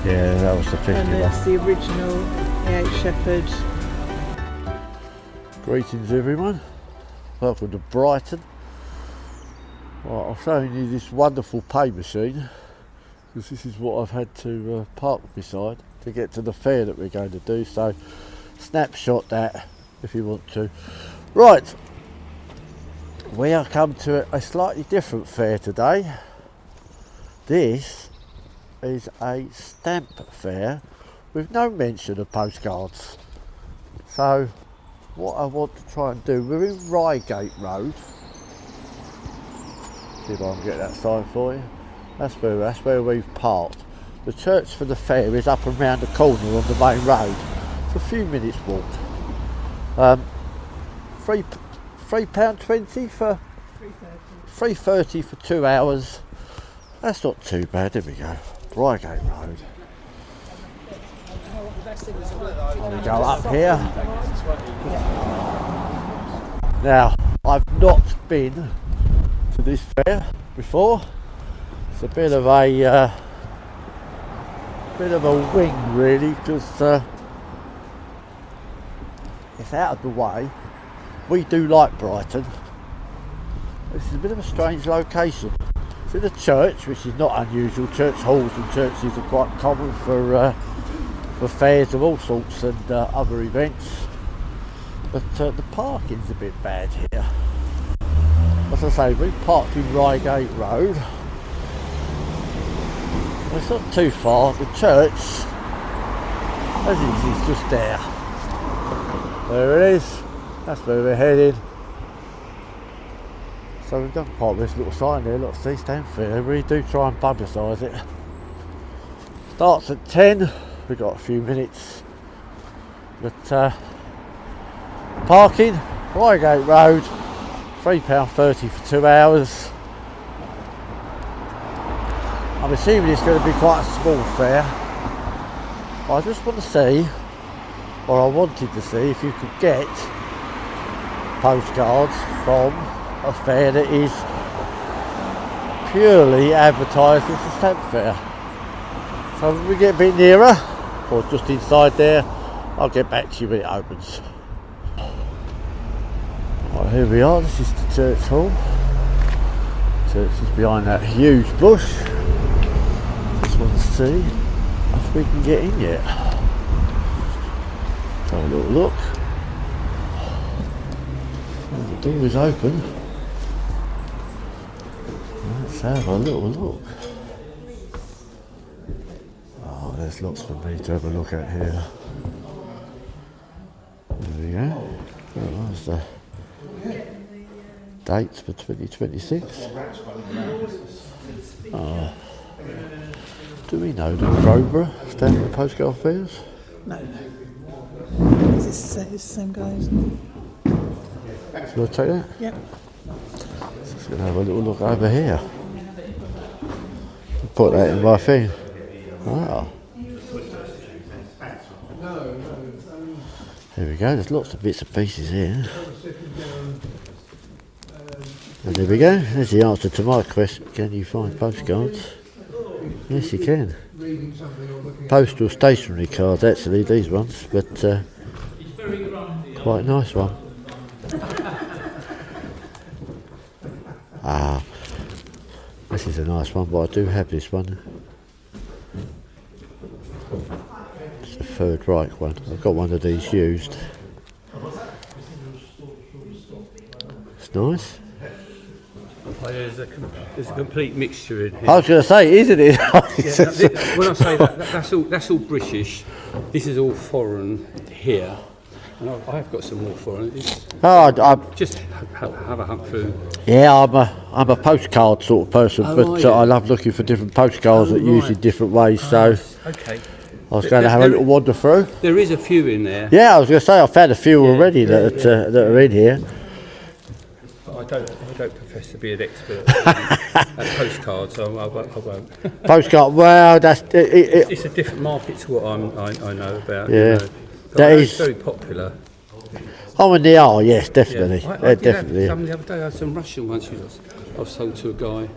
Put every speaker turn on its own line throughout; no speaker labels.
Yeah, that was the 50
And
one.
there's the original A8 Shepherd.
Greetings everyone, welcome to Brighton. Right, I'm showing you this wonderful pay machine because this is what I've had to park beside to get to the fair that we're going to do, so snapshot that if you want to. Right, we are come to a slightly different fair today. This is a stamp fair with no mention of postcards. So what I want to try and do, we're in Reigate Road. See if I can get that sign for you. That's where we've parked. The church for the fair is up and round the corner on the main road. It's a few minutes walk. £3.20 for £3.30 for 2 hours. That's not too bad. There we go. Reigate Road. We go up here. Now, I've not been to this fair before. It's a bit of a wing really, because it's out of the way. We do like Brighton. This is a bit of a strange location. It's in a church, which is not unusual. Church halls and churches are quite common for fairs of all sorts and other events. But the parking's a bit bad here. As I say, we parked in Reigate Road. It's not too far. The church, as it is just there. There it is. That's where we're heading. So we've done quite this little sign there. Look, see, stamp fair. We do try and publicise it. Starts at 10. We've got a few minutes. But parking, Reigate Road, £3.30 for 2 hours. I'm assuming it's going to be quite a small fair. I just want to see, or I wanted to see, if you could get postcards from a fair that is purely advertised as a stamp fair. So when we get a bit nearer, or just inside there, I'll get back to you when it opens. Right, here we are. This is the church hall. Church is behind that huge bush. Just want to see if we can get in yet. Have a little look. Oh, the door is open. Let's have a little look. Oh, there's lots for me to have a look at here. There we go. Oh, that's the dates for 2026. Oh. Do we know the Crowborough Stamp Postcard Fairs?
No. Is this the same guy, isn't it?
Shall I take that?
Yep.
Just going to have a little look over here. Put that in my thing. Ah. There we go, there's lots of bits and pieces here. And there we go, there's the answer to my question. Can you find postcards? Yes, you can. Postal stationery cards, actually, these ones, but quite a nice one. Ah, this is a nice one, but I do have this one. It's the Third Reich one. I've got one of these used. It's nice.
There's a complete mixture in here.
I was going to say, isn't it?
When I say that, that's all British. This is all foreign here, and I've got some more foreign. Just have a hunt through.
Yeah, I'm a postcard sort of person, but I love looking for different postcards that use in different ways. So
okay.
I was going to have a little wander through.
There is a few in there.
Yeah, I was going to say I found a few already that are in here.
I don't profess to be an expert at postcards, so I won't.
Postcard, well,
it's a different market to what I know about.
Yeah,
you know.
that is
very popular.
Oh, and they are, yes, definitely.
Yeah. I did
definitely.
Have some the other day. I had some Russian ones I've sold to a guy,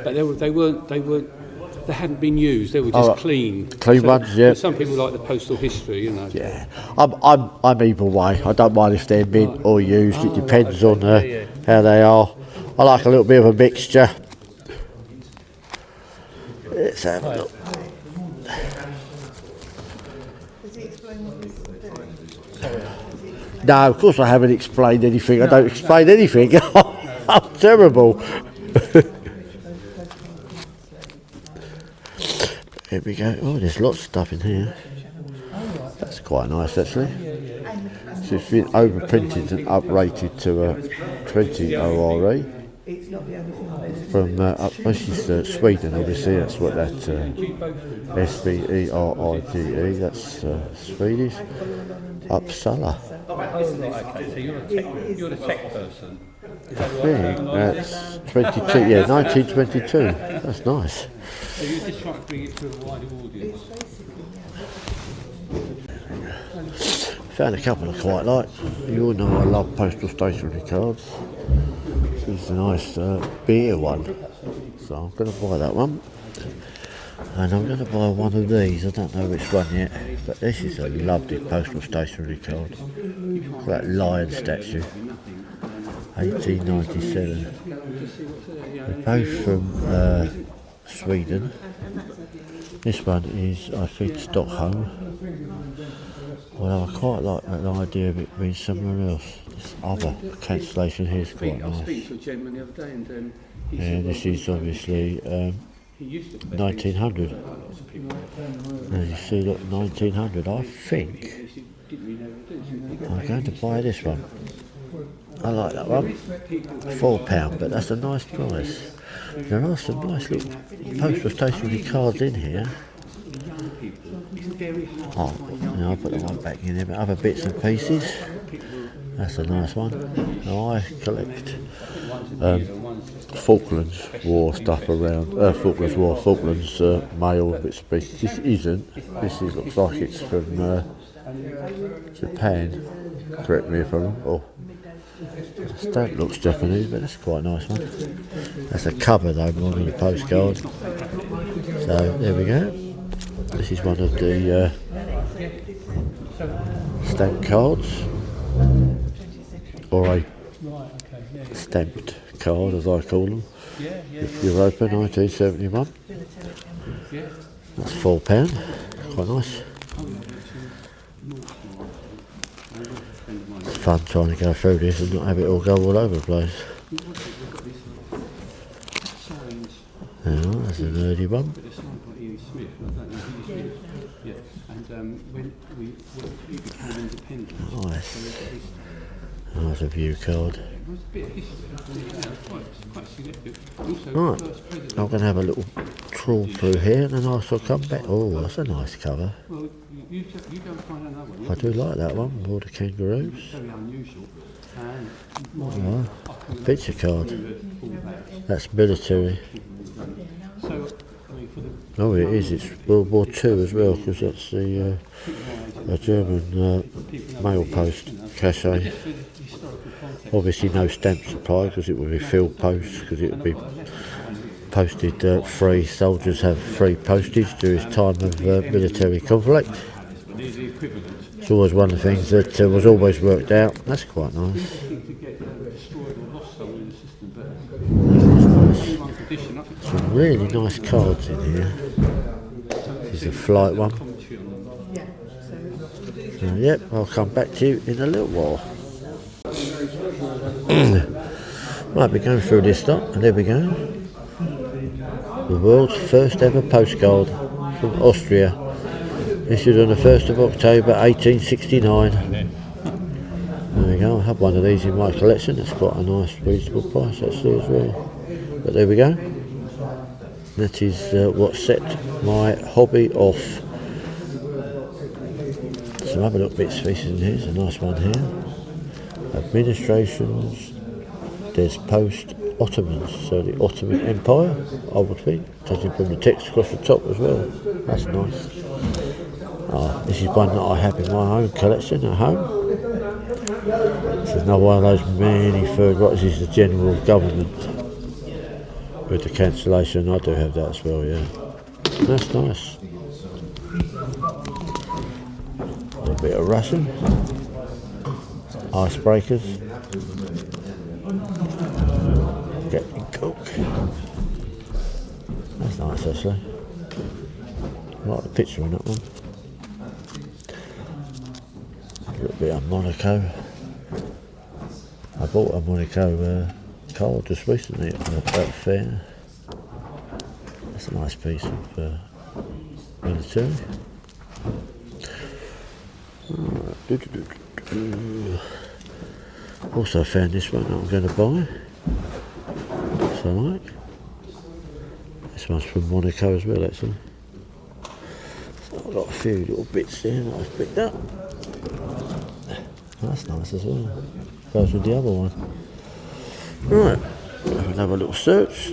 but they weren't they hadn't been used. They were just clean.
Clean ones, yeah.
Some people like the postal history, you know.
Yeah, I'm either way. I don't mind if they're mint or used. It depends on how they are. I like a little bit of a mixture. Let's have a look. No, of course I haven't explained anything. I don't explain anything. I'm terrible. Here we go. Oh, there's lots of stuff in here. That's quite nice, actually. So it's been overprinted and uprated to a 20 ORE from this is Sweden, obviously. That's what that SVERIGE. That's Swedish. Uppsala.
Okay, so you're the tech person.
I think that's 22. Yeah, 1922. That's nice.
So you're just trying to bring it to a wider audience.
Found a couple I quite like. You all know I love postal stationery cards. This is a nice beer one, so I'm going to buy that one. And I'm going to buy one of these. I don't know which one yet, but this is a lovely postal stationery card. That lion statue, 1897. They're both from Sweden. This one is, I think, Stockholm. Well, I quite like the idea of it being somewhere else. This other cancellation here is quite nice. Yeah, this is obviously 1900. As you see, look, 1900. I think I'm going to buy this one. I like that one. £4, but that's a nice price. There are some nice little postal stationery cards in here. Oh, I'll put that one back in there, but other bits and pieces. That's a nice one. Now I collect Falklands War stuff around. Falklands mail bits and pieces. This isn't. This looks like it's from Japan. Correct me if I'm wrong. Oh, the stamp looks Japanese, but that's quite a nice one. That's a cover though, more than a postcard. So there we go. This is one of the stamp cards, or a stamped card as I call them. Europa 1971. That's £4, quite nice. It's fun trying to go through this and not have it all go all over the place. Yeah, that's a nerdy one. Nice. That's a view card. Right, I'm going to have a little trawl through here and then I shall come back. Oh, that's a nice cover. I do like that one, with all the kangaroos. Oh, a picture card. That's military. Oh, it is. It's World War II as well, because that's the German mail post cachet. Obviously, no stamp supply because it would be field post, because it would be posted free. Soldiers have free postage during this time of military conflict. It's always one of the things that was always worked out. That's quite nice. Some really nice cards in here. This is a flight one. So, yep, I'll come back to you in a little while. Right, we're going through this lot, and there we go. The world's first ever postcard from Austria, issued on the 1st of October 1869. There we go, I have one of these in my collection. It's quite a nice reasonable price actually as well. But there we go. That is what set my hobby off. Some other little bits and pieces in here. There's a nice one here. Administrations. There's post-Ottomans, so the Ottoman Empire, I would think. Judging from the text across the top as well. That's nice. Oh, this is one that I have in my own collection at home. This is another one of those many third rights. This is the general government with the cancellation. I do have that as well, yeah. That's nice. A little bit of Russian. Icebreakers. Get me Coke. That's nice actually. I like the picture on that one. A little bit of Monaco. I bought a Monaco card just recently at the fair. That's a nice piece of military. Also found this one that I'm going to buy. So I like. This one's from Monaco as well actually. So I've got a few little bits there that I've picked up. That's nice as well. Goes with the other one. Right, have another little search.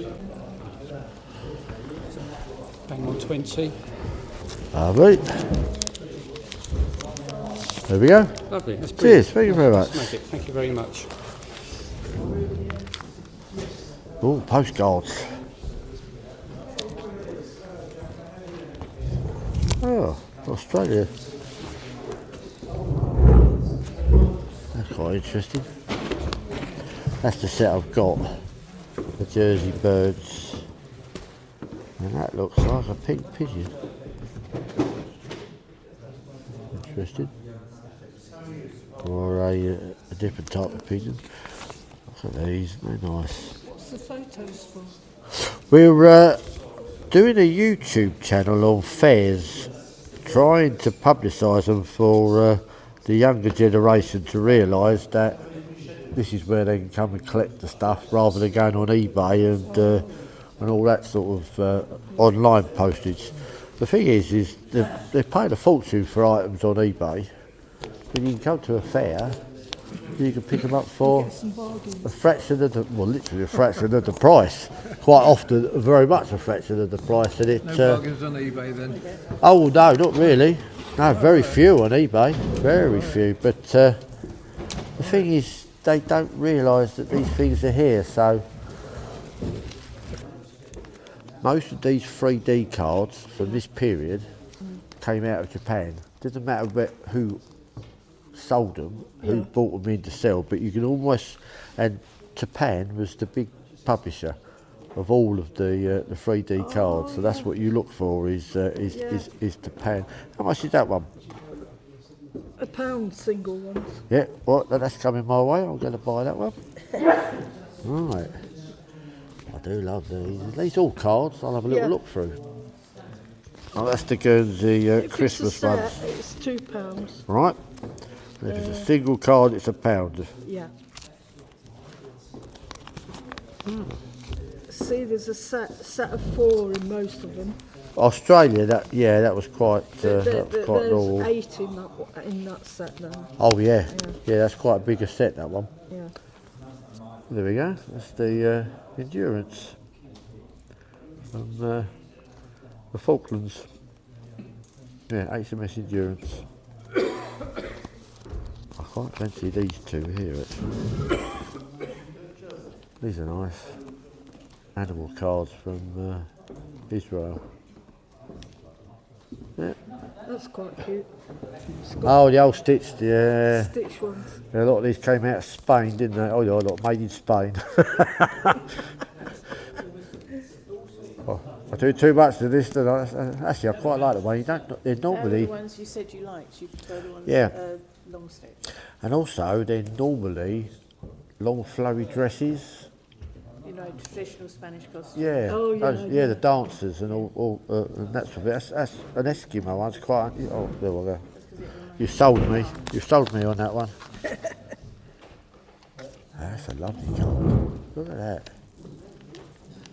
Bang on 20.
Lovely. There we go.
Lovely. That's brilliant.
Cheers, thank you very much.
Magic. Thank you very much.
Oh, postcards. Oh, Australia. That's quite interesting. That's the set I've got. The Jersey birds. And that looks like a pink pigeon. Interesting. Or a different type of pigeon. Look at these, they're nice.
What's the photos for?
We're doing a YouTube channel on fairs, trying to publicise them for the younger generation to realise that this is where they can come and collect the stuff rather than going on eBay and all that sort of online postage. The thing is they're paying a fortune for items on eBay, but you can come to a fair, you can pick them up for a fraction of the, well, literally a fraction of the price. Quite often, very much a fraction of the price. And it,
No bargains on eBay then?
Oh no, not really. No, very few on eBay, very few. But the thing is, they don't realise that these things are here. So most of these 3D cards from this period came out of Japan. Doesn't matter who sold them, who bought them in to sell, but you can almost, and Japan was the big publisher of all of the 3D cards, so that's what you look for is Japan. How much is that one?
£1 single ones.
Yeah, well, that's coming my way. I'm going to buy that one. Right. I do love these. These all cards. I'll have a little look through. Oh, that's the Guernsey Christmas
it's a
ones.
set, it's £2.
Right. And if it's a single card, it's £1.
Yeah. See, there's a set of 4 in most of them.
Australia, that was quite normal.
There's 8 in that set now.
Oh yeah, that's quite a bigger set, that one.
Yeah.
There we go. That's the Endurance from the Falklands. Yeah, HMS Endurance. I quite fancy these two here actually. These are nice. Animal cards from Israel. Yeah.
That's quite cute.
Oh, the old stitched, yeah.
Stitch ones.
Yeah, a lot of these came out of Spain, didn't they? Oh, yeah, a lot made in Spain. Oh, I do too much to this, don't I? Actually, I quite like the way you don't. They're normally
The ones you said you liked, you prefer the ones long stitch.
and also they're normally long flowy dresses.
You know, traditional Spanish costumes.
Yeah,
Oh, yeah,
yeah, the dancers and all and that sort of it. That's an Eskimo one's quite. Oh, there we go. You sold me. You sold me on that one. That's a lovely colour. Look at that.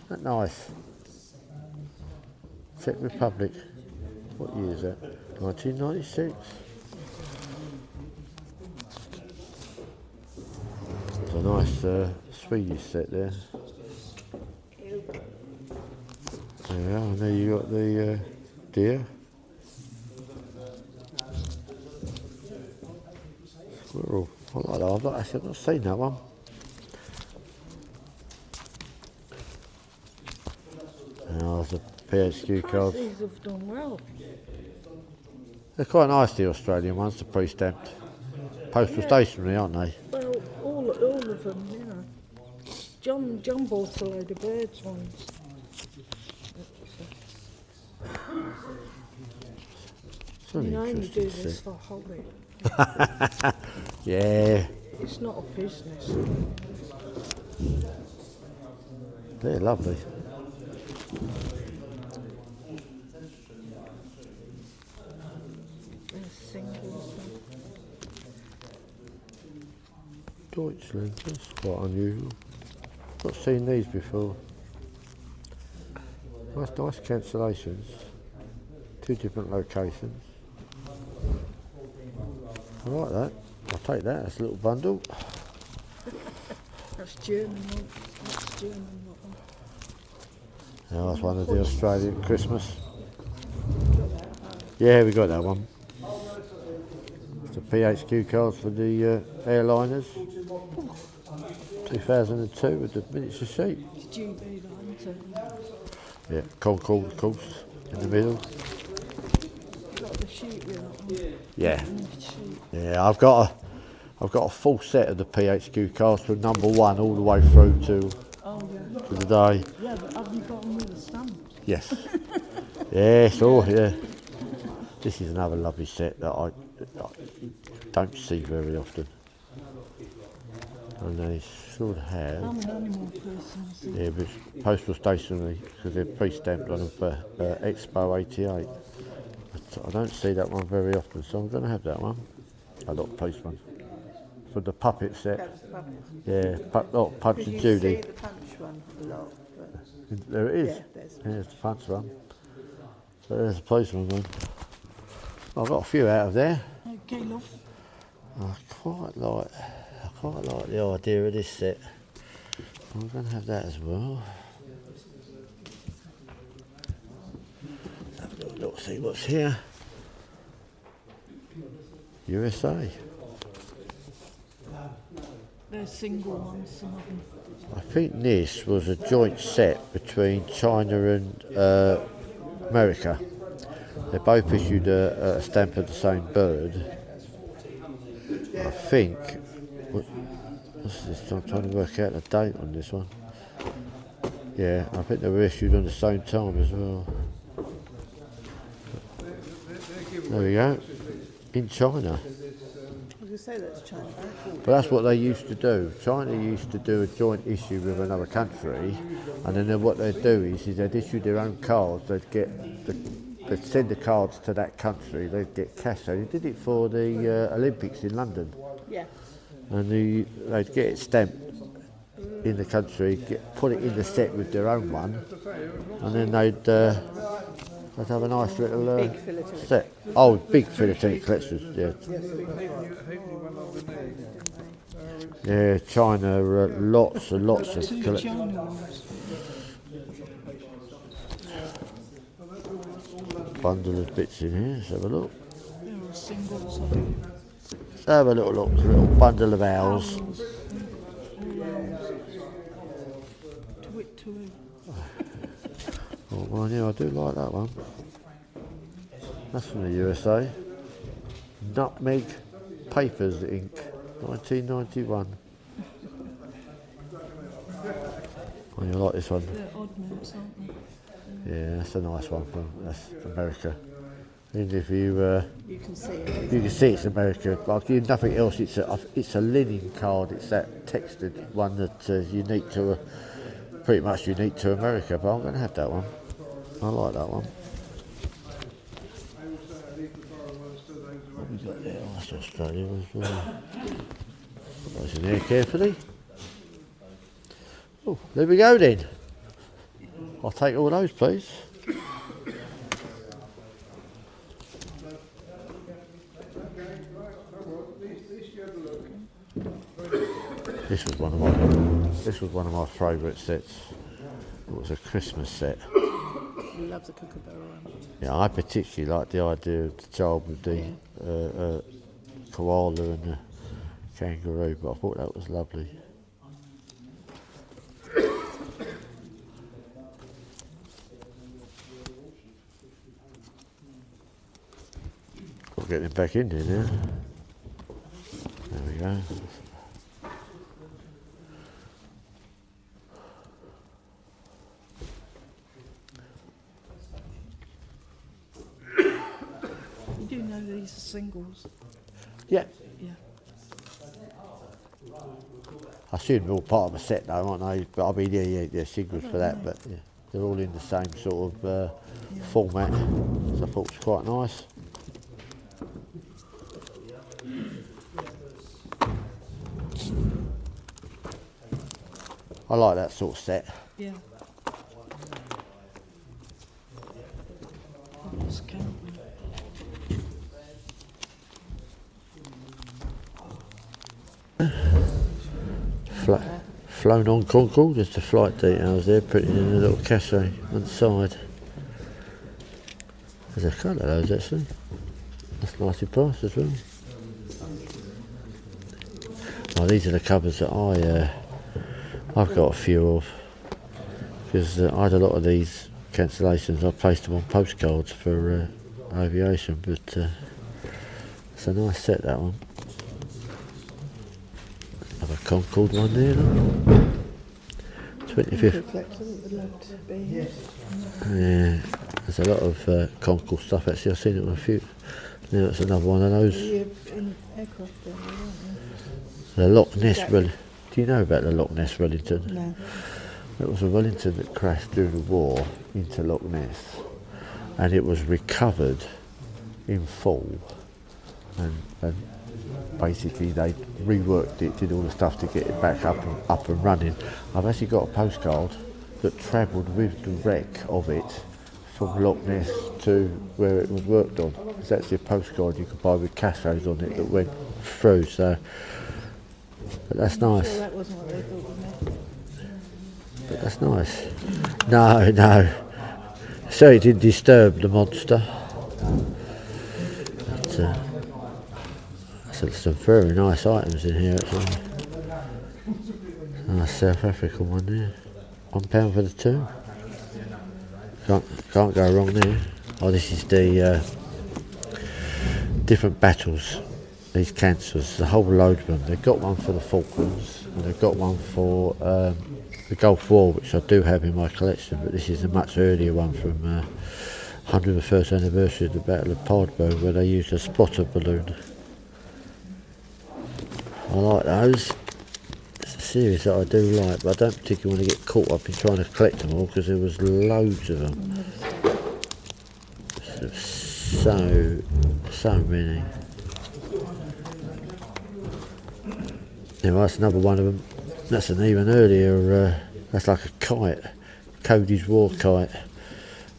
Isn't that nice? Czech Republic. What year is that? 1996. It's a nice Swedish set there. There we are, and there you got the deer. Squirrel. I like that. I've not seen that one. Now there's a PHQ cards.
These have done well.
They're quite nice, the Australian ones, the pre-stamped. Postal stationery, aren't they?
Well, all of them, you know. John bought a load of birds ones. You only do this for hobby.
Yeah.
It's not a business.
They're lovely.
They're singles.
Deutschland, that's quite unusual. Not seen these before. Nice cancellations. 2 different locations. I like that. I'll take that. That's a little bundle.
That's German one. That's German one.
Yeah, that's one of the Australian Christmas. Yeah, we got that one. It's the PHQ cards for the airliners. 2002 with the miniature sheet.
It's GB,
Yeah, Concorde, of course, in the middle.
got the sheet with that one.
Yeah,
Sheet.
yeah. I've got a full set of the PHQ cards from number 1 all the way through to the day.
Yeah, but have you got them with the stamps?
Yes. Yes. Oh, yeah. This is another lovely set that I don't see very often. And they should have.
I'm an animal person.
Yeah, but it's postal stationery because they're pre-stamped on them for Expo 88. But I don't see that one very often, so I'm going to have that one. A lot of postman. For the puppet set. Yeah, not Punch and Judy.
You see the punch one a lot. But
There it is.
yeah,
There's the punch one. So there's the postman one. I've got a few out of there.
okay, love.
I quite like the idea of this set. I'm going to have that as well. Have a little look, see what's here. USA.
They're single ones, some of them.
I think this was a joint set between China and America. They both issued a stamp of the same bird. I think. What's this? I'm trying to work out the date on this one. Yeah, I think they were issued on the same time as well. There we go. In China.
I was going to say that's China.
But that's what they used to do. China used to do a joint issue with another country, and then what they'd do is they'd issue their own cards. They'd send the cards to that country. They'd get cash. So they did it for the Olympics in London.
Yeah.
And they'd get it stamped in the country, put it in the set with their own one, and then they'd have a nice little
Big philatelic.
set. Oh, big philatelic collections, yeah. Yeah, China, lots and lots of
Two
collections.
China ones.
Bundle of bits in here, let's have a look.
They're all singles, I think.
Let's have a little look, a little bundle of owls.
To it, to it.
Oh, well, yeah, I do like that one. That's from the USA. Nutmeg Papers Ink, 1991. Oh, you like this one?
They're odd notes, aren't they?
Yeah, that's a nice one that's America. Even if you
can see it.
you can see it's America, but nothing else. It's a linen card. It's that textured one that unique to pretty much unique to America. But I'm going to have that one. I like that one. What we got there? Oh, that's Australia as well. Put those in there carefully. Oh, there we go then. I'll take all those, please. This was one of my favourite sets. It was a Christmas set.
He loves a kookaburra one.
Yeah, I particularly like the idea of the child with the koala and the kangaroo, but I thought that was lovely. getting it back in there now. There we go.
You do know these are singles.
Yeah.
Yeah.
I assume they're all part of a set though, aren't they? But I mean, yeah, singles for that, but yeah, they're all in the same sort of format. So I thought it was quite nice. I like that sort of set.
Yeah. I lost count.
Flown on Concord, just the flight details there, printed in a little cachet on the side. There's a couple of those actually. That's nicely priced as well. Oh, these are the covers that I've got a few of, because I had a lot of these cancellations. I placed them on postcards for aviation, but it's a nice set, that one. Another Concord one there, look. 25th. Yeah, there's a lot of Concord stuff actually. I've seen it on a few. Now it's another one of those. The Loch Ness Wellington. Do you know about the Loch Ness Wellington?
No.
It was a Wellington that crashed during the war into Loch Ness, and it was recovered in full, and basically they reworked it, did all the stuff to get it back up and running. I've actually got a postcard that travelled with the wreck of it from Loch Ness to where it was worked on. It's actually a postcard you could buy with cachets on it that went through, so but that's nice.
Sure that wasn't what they thought was meant.
But that's nice. No. So it didn't disturb the monster. But, there's some very nice items in here actually. Nice South African one there. £1 for the two. Can't go wrong there. Oh, this is the different battles. These cancers, the whole load of them. They've got one for the Falklands and they've got one for the Gulf War, which I do have in my collection, but this is a much earlier one from 101st anniversary of the Battle of Pardbo, where they used a spotter balloon. I like those. It's a series that I do like, but I don't particularly want to get caught up in trying to collect them all because there was loads of them. So many. Anyway, that's another one of them. That's an even earlier, that's like a kite, Cody's war kite,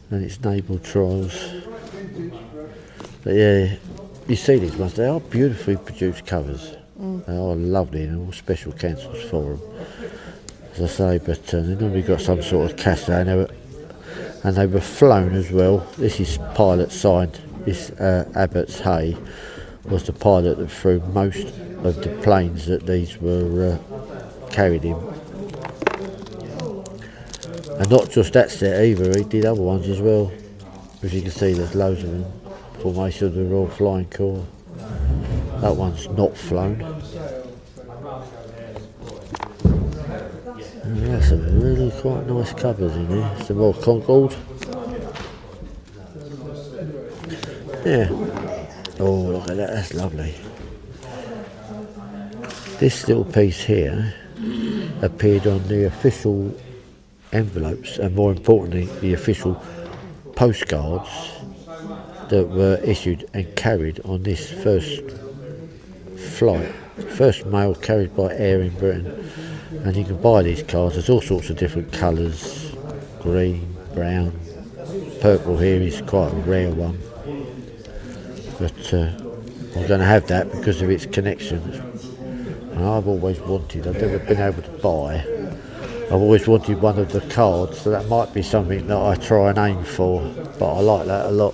and it's naval trials. But yeah, you see these ones, they are beautifully produced covers. They are lovely and all special cancels for them, as I say, but they normally got some sort of cachet, and they were flown as well. This is pilot signed. This Abbott's Hay was the pilot that flew most of the planes that these were carried in. And not just that set either, he did other ones as well. As you can see, there's loads of them. Formation of the Royal Flying Corps. That one's not flown. And there's some really quite nice covers in here. Some more Concord. Yeah. Oh, look at that, that's lovely. This little piece here appeared on the official envelopes, and more importantly, the official postcards that were issued and carried on this first flight, first mail carried by air in Britain. And you can buy these cards. There's all sorts of different colours, green, brown, purple here is quite a rare one, but I'm going to have that because of its connection. And I've always wanted, I've never been able to buy, I've always wanted one of the cards, so that might be something that I try and aim for, but I like that a lot.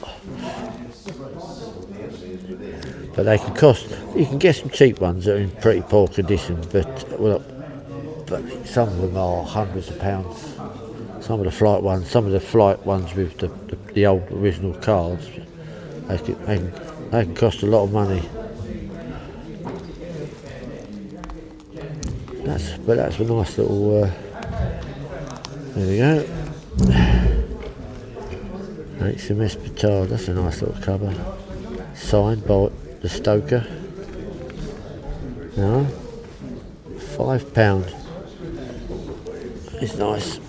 But they can cost, you can get some cheap ones that are in pretty poor condition, but some of them are hundreds of pounds. Some of the flight ones with the old original cards, they can They can cost a lot of money. But that's a nice little. There we go. HMS Petard. That's a nice little cover. Signed by the stoker. No, £5. It's nice.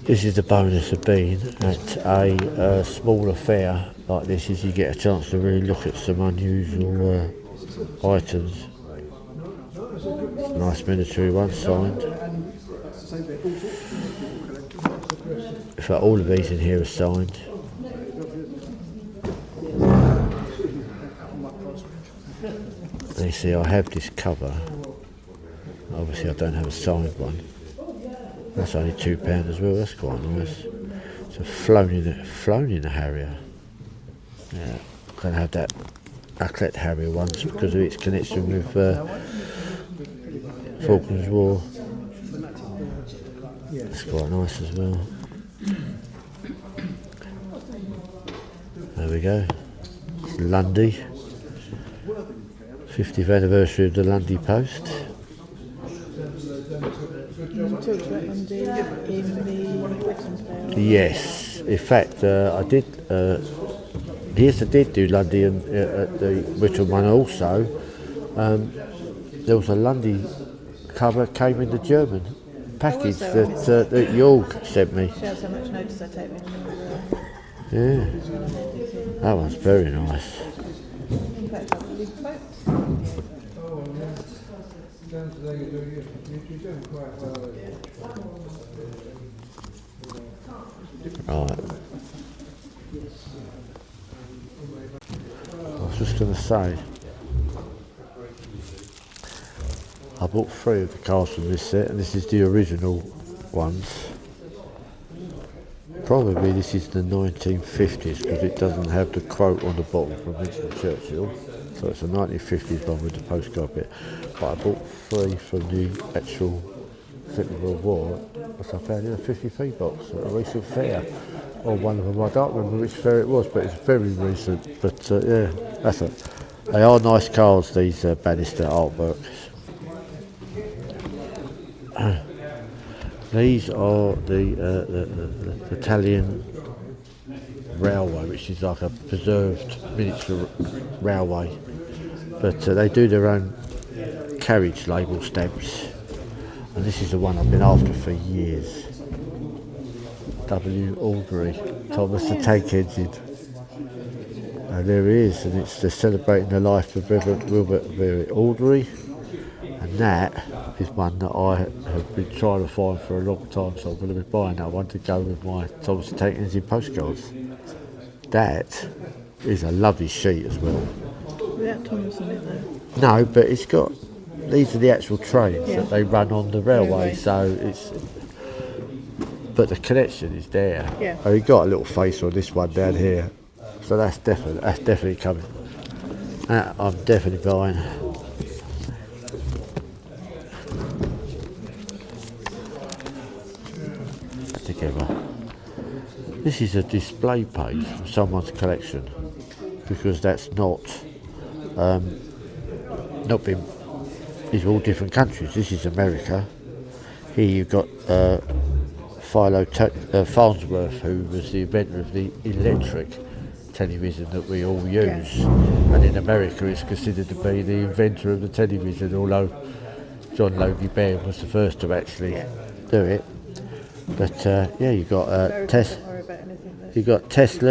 This is the bonus of being at a small affair like this, is you get a chance to really look at some unusual items. Nice military one, signed. In fact, all of these in here are signed. And you see, I have this cover. Obviously, I don't have a signed one. That's only £2 as well. That's quite nice. So flown in a Harrier. Yeah, I'm going to have that. I collect Harrier ones because of its connection with Falklands War. That's quite nice as well. There we go. It's Lundy. 50th anniversary of the Lundy Post.
You talked about Monday in the Brighton sale.
Yes, in fact, I did. Yes, I did do Lundy and at the Brighton one also. There was a Lundy cover came in the German package that Jorg sent me.
Shows how much notice I take when
Yeah, that one's very nice.
in fact, I believe both.
Right. I was just going to say, I bought 3 of the cards from this set, and this is the original ones. Probably this is the 1950s because it doesn't have the quote on the bottom from Winston Churchill. So it's a 1950s one with the postcard bit. But I bought 3 from the actual Second World War, which I found in a 50p box at a recent fair. Or one of them, I don't remember which fair it was, but it's very recent. But yeah, that's it. They are nice cards, these Bannister artworks. These are the Italian railway, which is like a preserved miniature railway. But they do their own carriage label stamps. And this is the one I've been after for years. W. Aldery, Thomas the Tank Engine. And there he is, and it's celebrating the life of Reverend Wilbert Very Aldery. And that is one that I have been trying to find for a long time, so I'm going to be buying that one to go with my Thomas the Tank Engine postcards. That is a lovely sheet as well.
Without Thomas in it though.
No, but it's got, these are the actual trains that they run on the railway, so it's, but the connection is there.
Yeah.
Oh, you got a little face on this one down here, so that's definitely coming. I'm definitely buying. Together. This is a display page from someone's collection because that's not been. These are all different countries. This is America. Here you've got Farnsworth, who was the inventor of the electric television that we all use, and in America it's considered to be the inventor of the television, although John Logie Baird was the first to actually do it. But yeah, you've got Tesla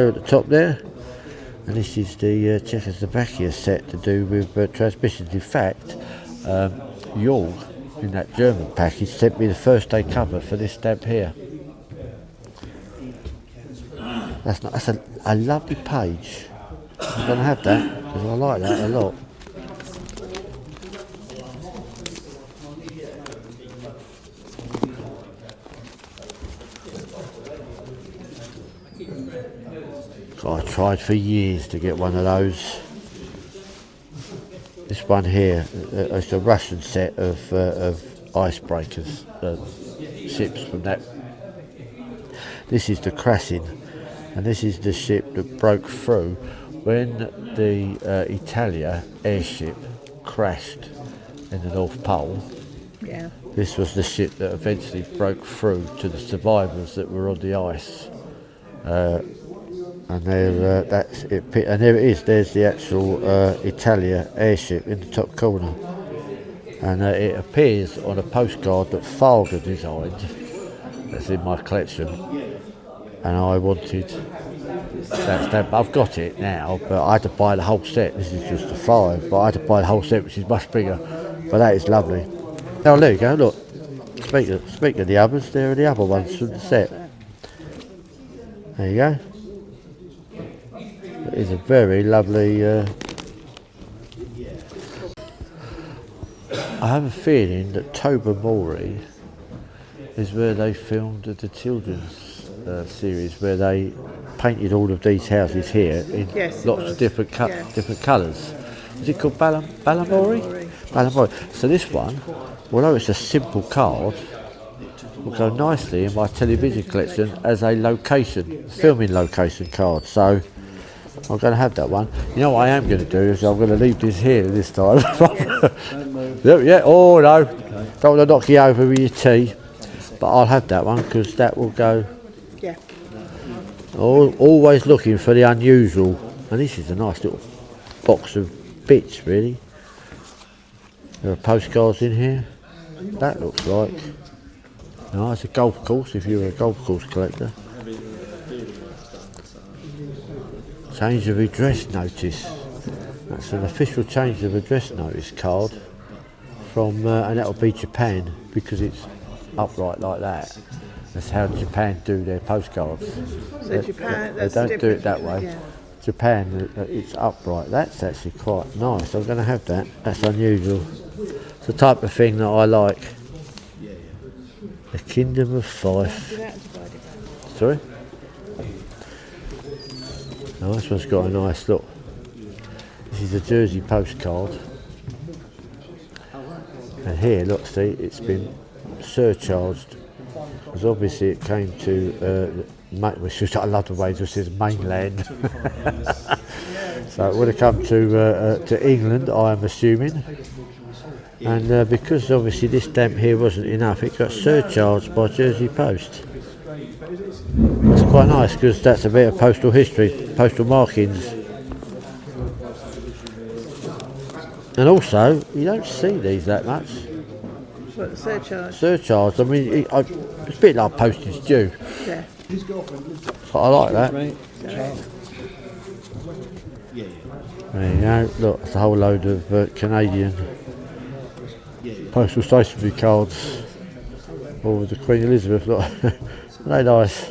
at the top there, and this is the Czechoslovakia set to do with transmissions. In fact, Jorg in that German package sent me the first day cover for this stamp here. That's a lovely page. I'm going to have that because I like that a lot. I tried for years to get one of those. This one here, it's a Russian set of icebreakers, ships from that. This is the Krasin, And this is the ship that broke through when the Italia airship crashed in the North Pole.
Yeah.
This was the ship that eventually broke through to the survivors that were on the ice. And that's it. And there it is. There's the actual Italia airship in the top corner. And it appears on a postcard that Fargo designed. That's in my collection. And I wanted that stamp. I've got it now, but I had to buy the whole set. This is just a 5, but I had to buy the whole set, which is much bigger. But that is lovely. Oh, there you go. Look. Speak of the others, there are the other ones from the set. There you go. It is a very lovely. I have a feeling that Tobermory is where they filmed the children's series, where they painted all of these houses here in lots of different colours. Is it called Balamory? Balamory. So this one, although it's a simple card, will go nicely in my television collection as a filming location card. So I'm going to have that one. You know what I am going to do is I'm going to leave this here this time. Yeah, oh no, don't want to knock you over with your tea, but I'll have that one because that will go.
Yeah.
Always looking for the unusual, and this is a nice little box of bits really. There are postcards in here. That looks like. No, it's a golf course if you're a golf course collector. Change of address notice. That's an official change of address notice card from, and that'll be Japan because it's upright like that. That's how Japan do their postcards.
So Japan,
they don't do it that way. Yeah. Japan, it's upright. That's actually quite nice. I'm going to have that. That's unusual. It's the type of thing that I like. The Kingdom of Fife. Sorry? Oh, this one's got a nice look. This is a Jersey postcard. And here, look, see, it's been surcharged. Because obviously it came to, I love the way it just says mainland. So it would have come to England, I am assuming. And because obviously this stamp here wasn't enough, it got surcharged by Jersey Post. That's quite nice because that's a bit of postal history, postal markings. And also, you don't see these that much.
What, the surcharge?
Surcharge, I mean, it's a bit like postage due.
Yeah.
But I like that. There you go, look, it's a whole load of Canadian postal stationery cards. All with the Queen Elizabeth, look. They're nice.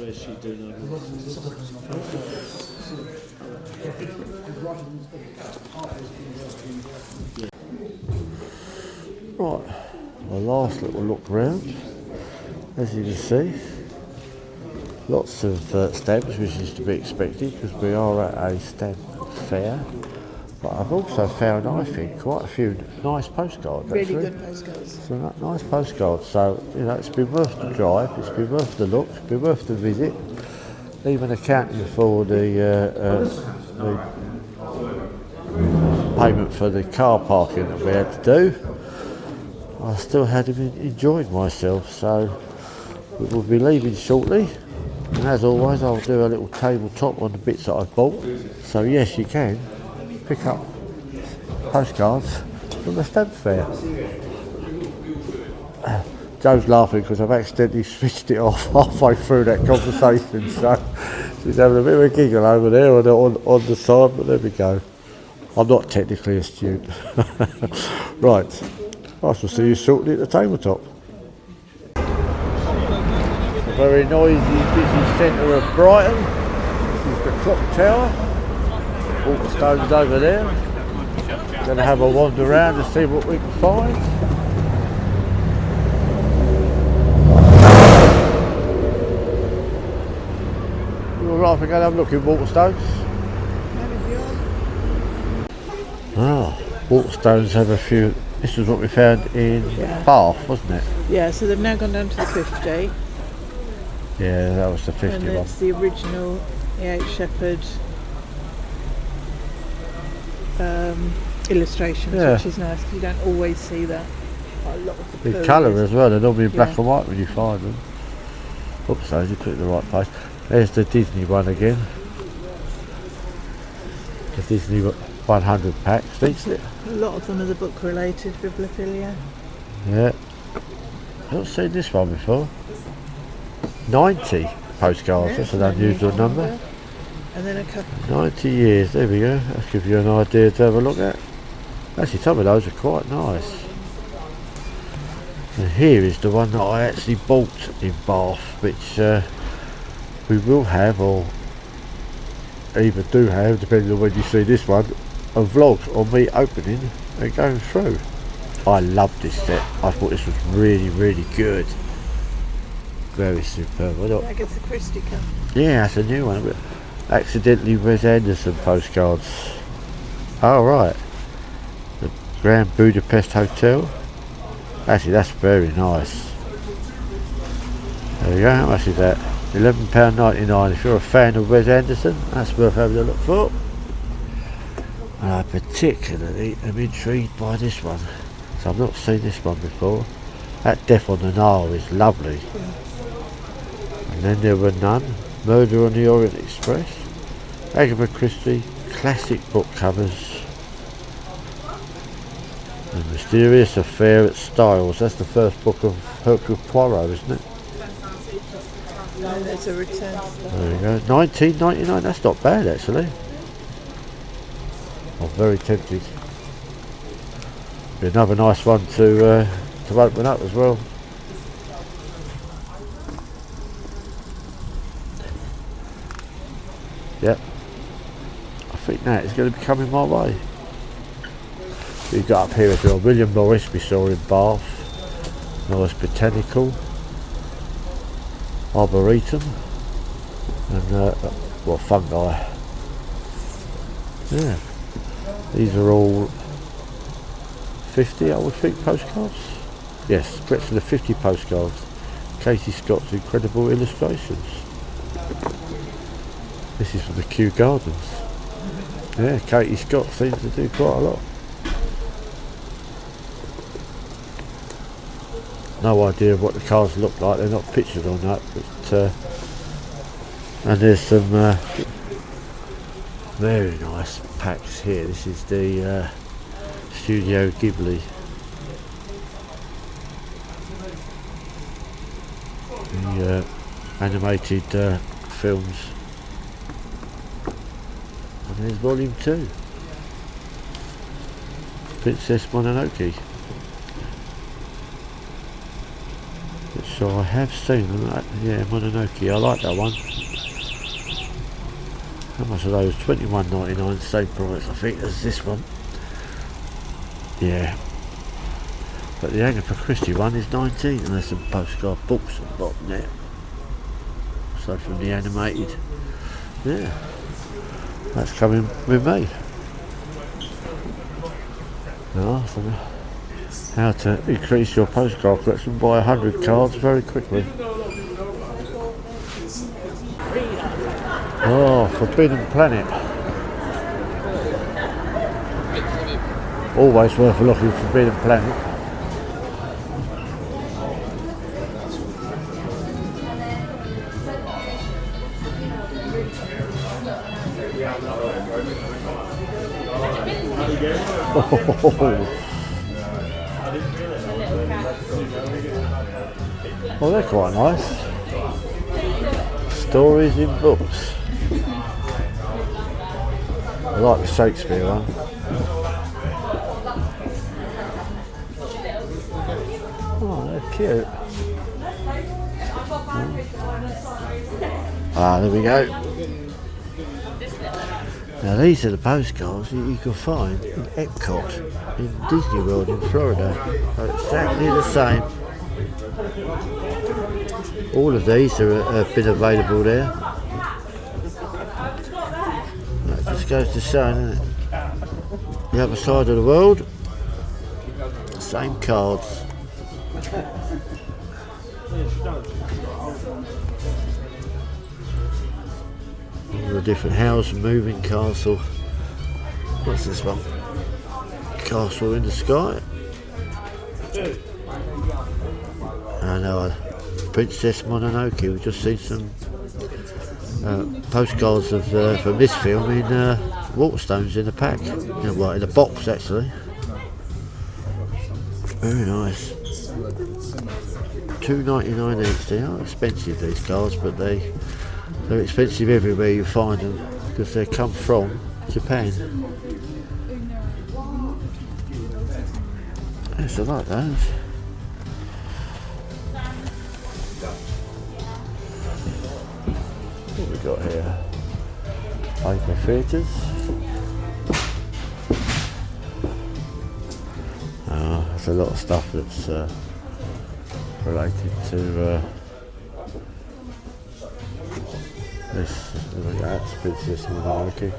Right, a last little look round. As you can see, lots of stamps, which is to be expected because we are at a stamp fair. But I've also found, I think, quite a few nice postcards.
Really good postcards.
Some nice postcards. So, you know, it's been worth the drive, it's been worth the look, it's been worth the visit. Even accounting for the payment for the car parking that we had to do, I still had enjoyed myself. So we will be leaving shortly. And as always, I'll do a little tabletop on the bits that I've bought. So yes, you can pick up postcards from the stamp fair. Joe's laughing because I've accidentally switched it off halfway through that conversation, so she's having a bit of a giggle over there on the side, but there we go. I'm not technically astute. Right, I shall see you shortly at the tabletop. A very noisy, busy centre of Brighton. This is the clock tower. Waterstone's over there. Going to have a wander around to see what we can find. You all right for going to have a look at Waterstones? Ah, Waterstones have a few. This was what we found in Bath, wasn't it?
Yeah, so they've now gone down to the 50.
Yeah, that was the 50
And
one.
it's the original E.H. Shepherd illustrations,
Yeah.
which is nice because you don't always see that. Quite a lot of the
In
period.
colour as well, they're normally black
Yeah.
and white when you find them. Oops, so you put it in the right place. There's the Disney one again. The Disney 100 packs, thinks it?
A lot of them are the book related bibliophilia.
Yeah. I've not seen this one before. 90 postcards,
Yeah,
that's an
it's
unusual
unusual
number.
And then a couple.
90 years, there we go. That'll give you an idea to have a look at. Actually, some of those are quite nice. And here is the one that I actually bought in Bath, which we will have, or either do have, depending on when you see this one, a vlog on me opening and going through. I love this set. I thought this was really, really good. Very superb.
Agatha Christie cup.
Yeah, that's a new one. But accidentally Wes Anderson postcards. Oh, right. The Grand Budapest Hotel. Actually, that's very nice. There we go. How much is that? £11.99. If you're a fan of Wes Anderson, that's worth having a look for. And I particularly am intrigued by this one. So I've not seen this one before. That Death on the Nile is lovely. And then there were none. Murder on the Orient Express. Agatha Christie. Classic book covers. The Mysterious Affair at Styles. That's the first book of Hercule Poirot, isn't it?
No, there's a return to that.
There we go. £19.99. That's not bad actually. I'm very tempted. Be another nice one to open up as well. Yep. I think that is going to be coming my way. We've got up here as well William Morris, we saw in Bath. Nice botanical. Arboretum. And what fungi. Yeah. These are all 50, I would think, postcards. Yes, Brett's the 50 postcards. Katie Scott's incredible illustrations. This is from the Kew Gardens. Yeah, Katie Scott seems to do quite a lot. No idea what the cards look like, they're not pictured on that, but and there's some very nice packs here. This is the Studio Ghibli. The animated films. And there's volume 2. Princess Mononoke. Which I have seen. Yeah, Mononoke. I like that one. How much are those? £21.99, same price I think as this one. Yeah. But the Agatha Christie one is 19 and there's some postcard books at the bottom there. So from the animated. Yeah. That's coming with me. Oh, so how to increase your postcard collection by 100 cards very quickly. Oh, Forbidden Planet. Always worth a look at Forbidden Planet. Oh, they're quite nice. Stories in books. I like the Shakespeare one. Oh, they're cute. Ah, there we go. Now these are the postcards that you can find in Epcot in Disney World in Florida. They're exactly the same. All of these have been available there. That just goes to show, doesn't it? The other side of the world, same cards. different houses, moving castle. What's this one? Castle in the sky. And Princess Mononoke. We've just seen some postcards of from this film in Waterstones in the pack. Well, in a box actually. Very nice. $2.99 each. They are expensive, these cards, but they're expensive everywhere you find them because they come from Japan. Yes, I like those. What we got here? Paper theatres. There's a lot of stuff that's related to this. Look at that, Princess Mononoke.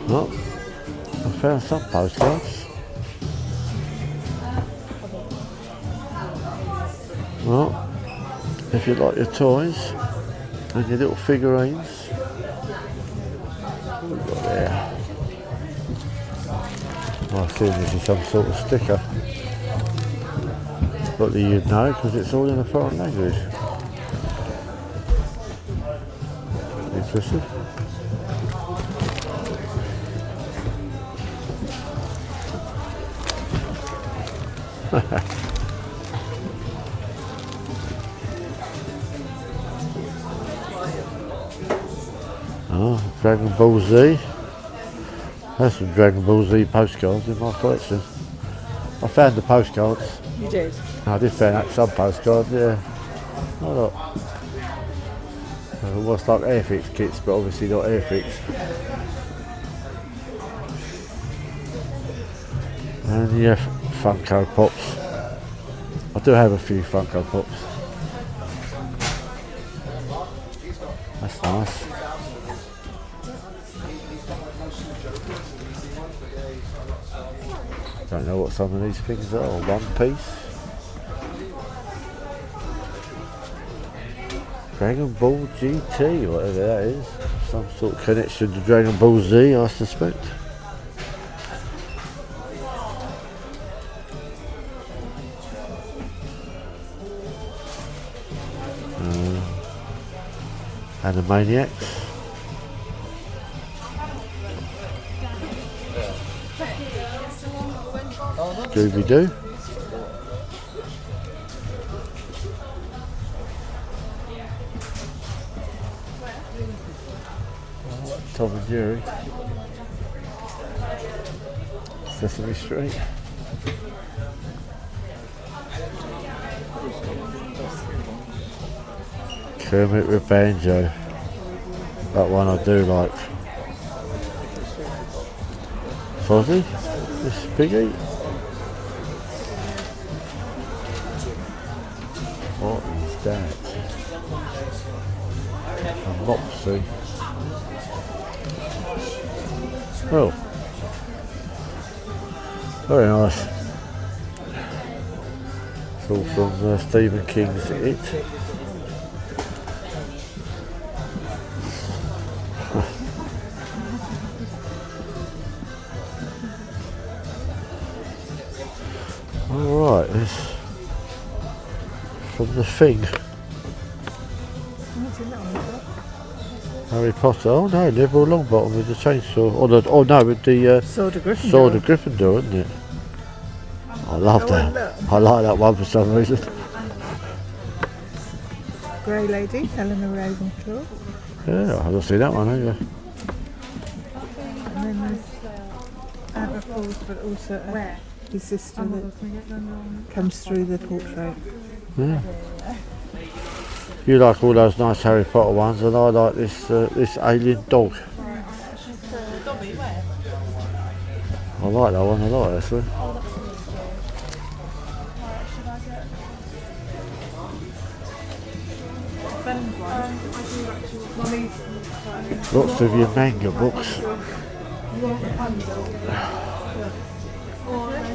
Well, I found some postcards. Well, if you like your toys and your little figurines, what have we got there? I assume this is some sort of sticker. Not that you'd know because it's all in a foreign language. Interesting. Oh, Dragon Ball Z. That's some Dragon Ball Z postcards in my collection. I found the postcards.
You did?
I did find some postcards, yeah. Oh, look. Almost like Airfix kits, but obviously not Airfix. And yeah, Funko Pops. I do have a few Funko Pops. That's nice. Don't know what some of these things are. One Piece. Dragon Ball GT, whatever that is. Some sort of connection to Dragon Ball Z, I suspect. Animaniacs. Scooby-Doo. Tom and Jerry. Sesame Street. Kermit with Banjo. That one I do like. Fozzie. This Piggy. What is that? A Mopsy. Oh, very nice. It's all from Stephen King's It. Alright, it's from The Thing. Harry Potter. Oh no, Neville Longbottom with the chainsaw. Oh no, with the
Sword of Gryffindor.
Sword of Gryffindor, isn't it? I love that. I like that one for some reason.
Grey Lady, Helena Ravenclaw.
Yeah, I've not seen that one either.
And then there's Abba Falls, but also his sister that comes through the portrait.
Yeah. You like all those nice Harry Potter ones, and I like this this alien dog. I like that one a lot, actually. Lots of your manga books.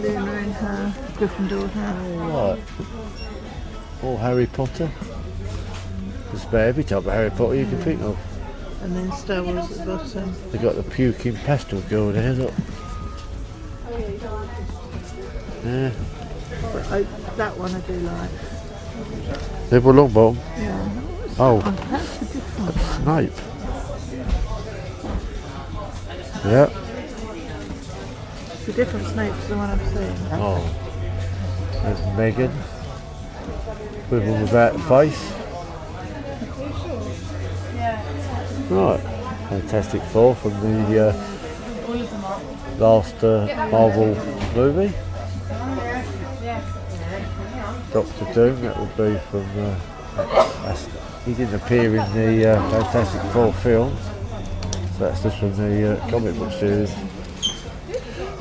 Luna in her Gryffindor hat.
All right. All Harry Potter. There's about every type of Harry Potter you can think of.
And then Star Wars at the bottom.
They've got the puking pastel girl there, look. Yeah.
But that one I do like.
Neville Longbottom.
Yeah.
Oh,
That's a different
that's
one.
Snape. Yeah.
It's a different Snape to the one I've seen.
Oh. There's Megan. With or without the face. Right. Fantastic Four from the last Marvel movie. Doctor Doom, that would be from. He didn't appear in the Fantastic Four film, so that's just from the comic book series.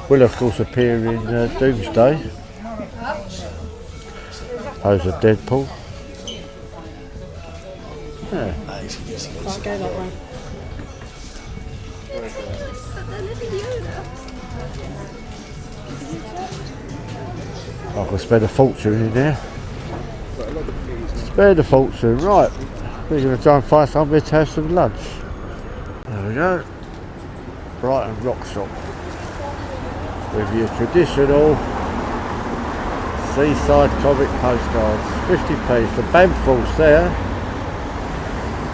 Will of course appear in Doomsday. Those are Deadpool. Yeah.
Can't go that way.
I could spend a fortune in there. Spare the fortune, right. We're going to try and find somewhere to have some lunch. There we go. Brighton Rock Shop. With your traditional seaside comic postcards. 50p. The Bamforce there.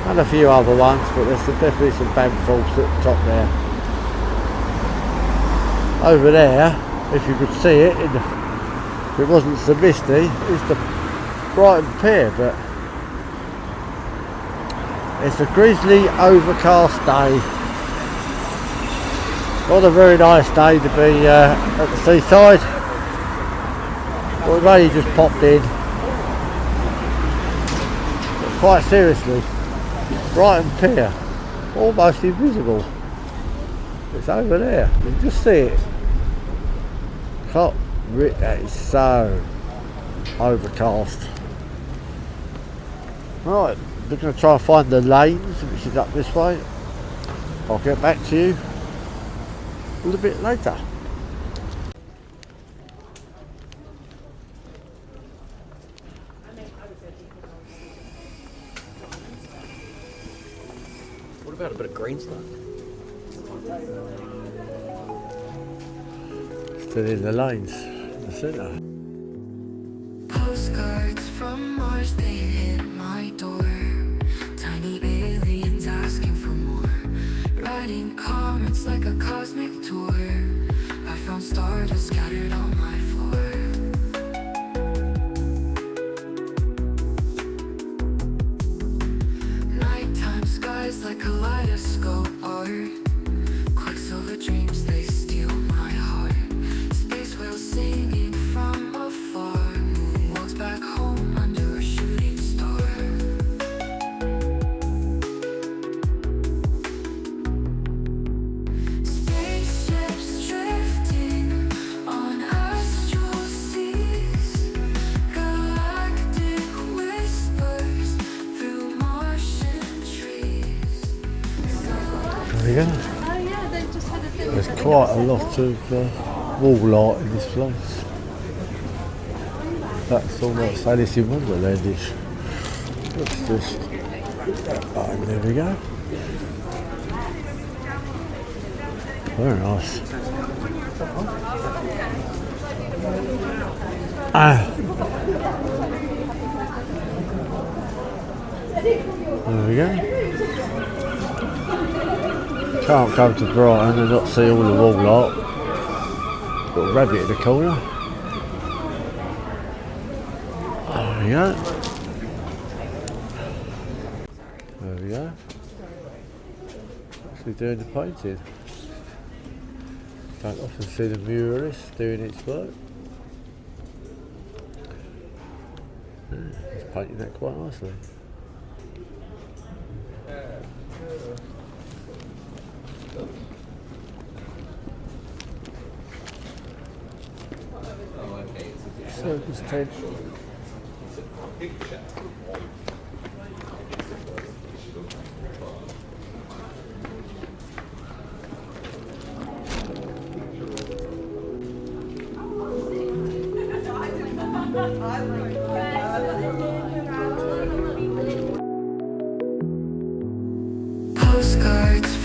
And a few other ones, but there's definitely some Bamforce at the top there. Over there, if you could see it, if it wasn't so misty, is the Brighton Pier, but it's a grizzly overcast day. Not a very nice day to be at the seaside. Well, we've only just popped in. But quite seriously, Brighton Pier, almost invisible. It's over there, you can just see it. That is so overcast. Right, we're going to try and find the lanes, which is up this way. I'll get back to you a little bit later.
What about a bit of green stuff?
Still in the lanes, in the centre.
Postcards from Mars, they hit my door. Tiny aliens asking for more. Writing comments like a cosmic tour. I found stardust scattered on my floor. Nighttime skies like kaleidoscope art. Quicksilver dreams, they steal my heart. Space whales singing from afar. Moon walks back home under a shooting star. Spaceships drifting on astral seas. Galactic whispers through Martian trees.
There we go. There's quite a lot of wall art in this place. That's almost Alice in Wonderlandish. Let's just... Oh, there we go. Very nice. There we go. Can't come to Brighton and not see all the wall art. Got a rabbit in the corner. There we go. There we go. Actually doing the painting. Don't often see the muralist doing its work. Yeah, he's painting that quite nicely. Circus tent.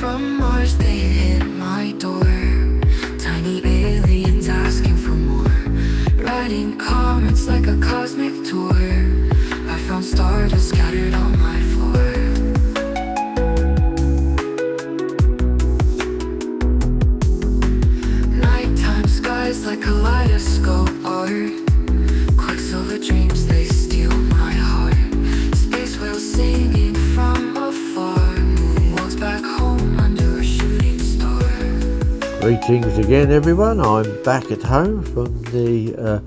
from Mars, they hit my door. Tiny aliens asking for more. Writing comments like a cosmic tour. I found stardust scattered on my floor. Nighttime skies like kaleidoscope art. Quicksilver dreams, they steal my heart. Space whales singing from afar. Moon walks back home under a shooting star.
Greetings again, everyone. I'm back at home from the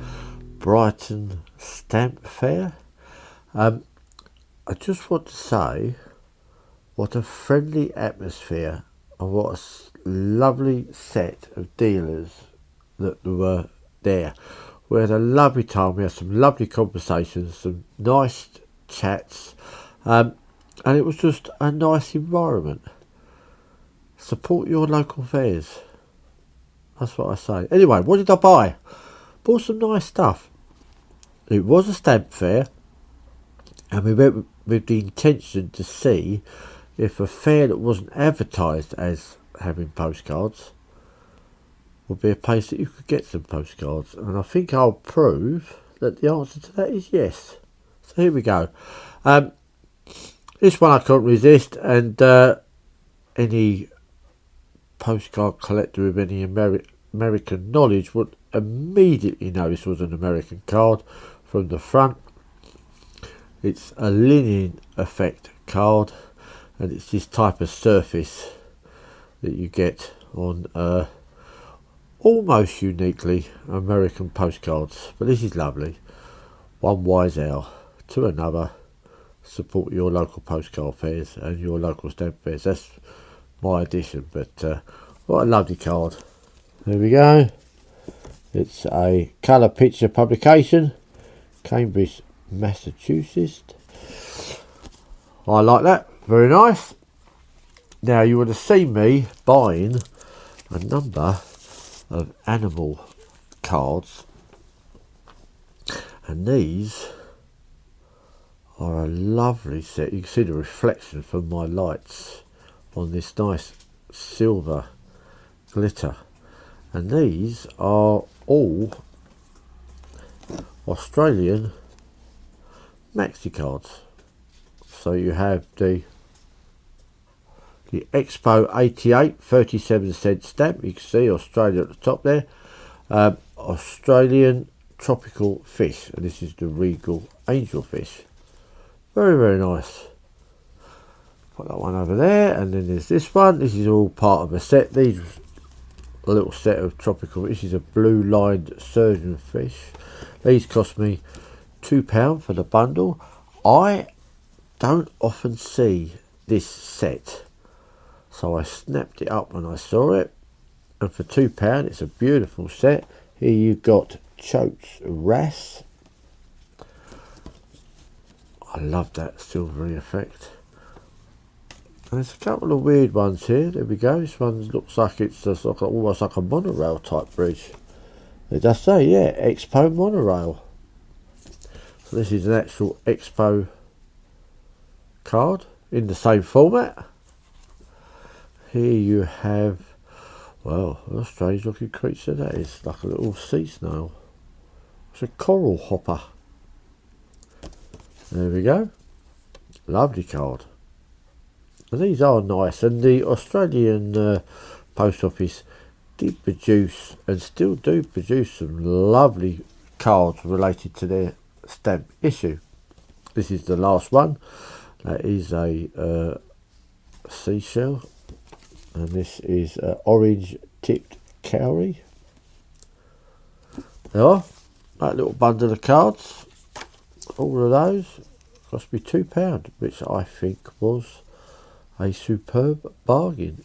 Brighton Stamp Fair. I just want to say what a friendly atmosphere and what a lovely set of dealers that were there. We had a lovely time. We had some lovely conversations, some nice chats, and it was just a nice environment. Support your local fairs. That's what I say. Anyway, what did I buy? Bought some nice stuff. It was a stamp fair, and we went with the intention to see if a fair that wasn't advertised as having postcards would be a place that you could get some postcards. And I think I'll prove that the answer to that is yes. So here we go. This one I couldn't resist, and any postcard collector with any American knowledge would immediately know this was an American card from the front. It's a linen effect card, and it's this type of surface that you get on almost uniquely American postcards. But this is lovely. One wise owl to another. Support your local postcard fairs and your local stamp fairs. That's my addition, but what a lovely card. There we go. It's a colour picture publication, Cambridge, Massachusetts. I like that. Very nice. Now, you would have seen me buying a number of animal cards, and these are a lovely set. You can see the reflection from my lights on this nice silver glitter, and these are all Australian maxi cards. So you have the Expo 88 37-cent stamp. You can see Australia at the top there. Australian tropical fish, and this is the regal angelfish. Very, very nice. Put that one over there, and then there's this one. This is all part of a set. These a little set of tropical. This is a blue lined surgeon fish. These cost me £2 for the bundle. I don't often see this set, so I snapped it up when I saw it, and for £2 it's a beautiful set. Here you've got Choate's wrasse. I love that silvery effect. And there's a couple of weird ones here. There we go. This one looks like it's just like almost like a monorail type bridge. It does say, yeah, Expo monorail. So this is an actual Expo card in the same format. Here you have, well, what a strange looking creature that is, like a little sea snail. It's a coral hopper. There we go. Lovely card. And these are nice, and the Australian Post Office did produce and still do produce some lovely cards related to their stamp issue. This is the last one. That is a seashell, and this is orange tipped cowrie. There are that little bundle of cards. All of those cost me £2, which I think was a superb bargain.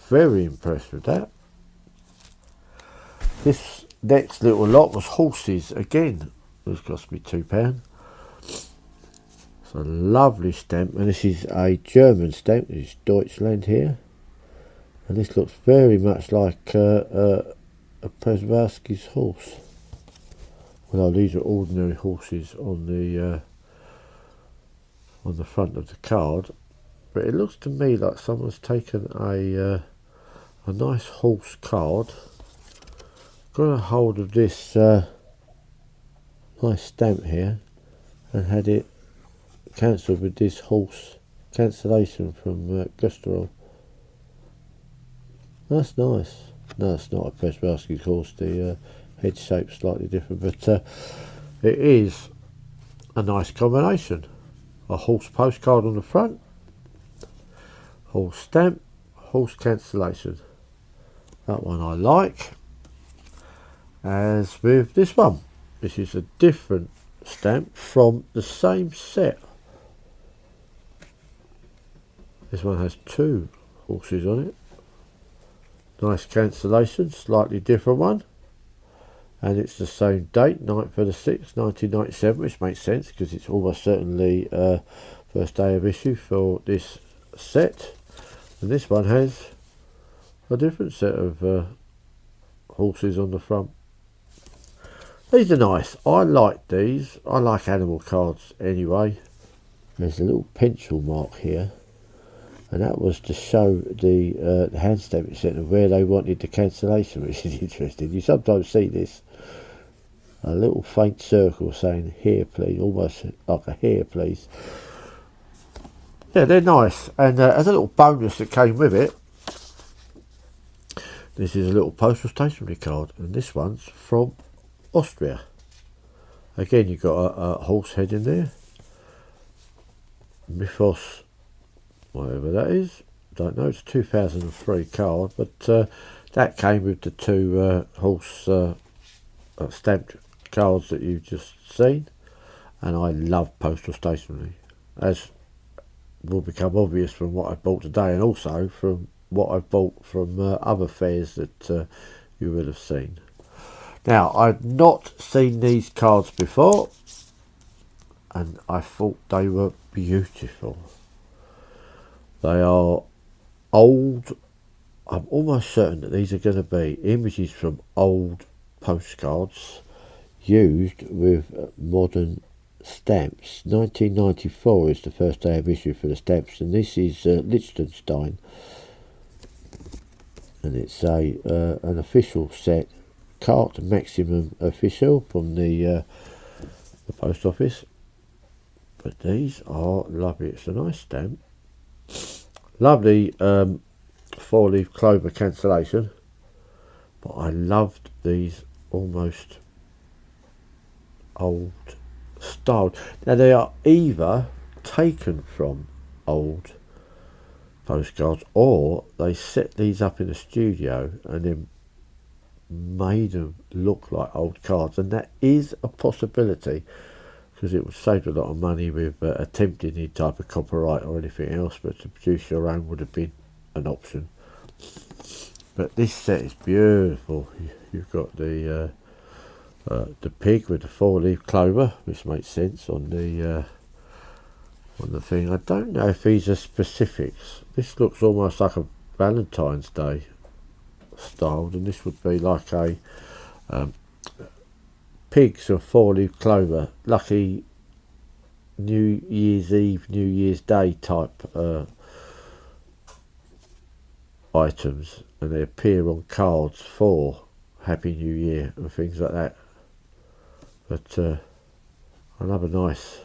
Very impressed with that. This next little lot was horses again, which cost me £2. It's a lovely stamp, and this is a German stamp. This is Deutschland here, and this looks very much like a Przewalski's horse. Well, these are ordinary horses on the front of the card. but it looks to me like someone's taken a nice horse card, got a hold of this nice stamp here and had it cancelled with this horse cancellation from Gusterol. That's nice. No, it's not a Presswarsky horse, the head shape's slightly different, but it is a nice combination. A horse postcard on the front, horse stamp, horse cancellation. That one I like. As with this one, this is a different stamp from the same set. This one has 2 horses on it. Nice cancellation, slightly different one. And it's the same date, 9th of the 6th, 1997, which makes sense because it's almost certainly first day of issue for this set. And this one has a different set of horses on the front. These are nice. I like these. I like animal cards anyway. There's a little pencil mark here, and that was to show the hand stamping centre where they wanted the cancellation, which is interesting. You sometimes see this, a little faint circle saying here please, almost like a here please. Yeah, they're nice. And as a little bonus that came with it, this is a little postal stationery card, and this one's from Austria. Again, you've got a horse head in there, Mythos, whatever that is, don't know, it's a 2003 card, but that came with the 2 horse stamped cards that you've just seen. And I love postal stationery, as will become obvious from what I've bought today, and also from what I've bought from other fairs that you will have seen. Now, I've not seen these cards before, and I thought they were beautiful. They are old. I'm almost certain that these are going to be images from old postcards used with modern stamps. 1994 is the first day of issue for the stamps, and this is Liechtenstein, and it's an official set, Carte Maximum Official from the post office. But these are lovely. It's a nice stamp. Lovely 4-leaf clover cancellation. But I loved these almost old styled. Now they are either taken from old postcards, or they set these up in a studio and then made them look like old cards, and that is a possibility, because it would save a lot of money with attempting any type of copyright or anything else, but to produce your own would have been an option. But this set is beautiful. You've got the pig with the 4-leaf clover, which makes sense on the thing. I don't know if these are specifics. This looks almost like a Valentine's Day styled, and this would be like a pigs or 4-leaf clover, lucky New Year's Eve, New Year's Day type items, and they appear on cards for Happy New Year and things like that. But another nice,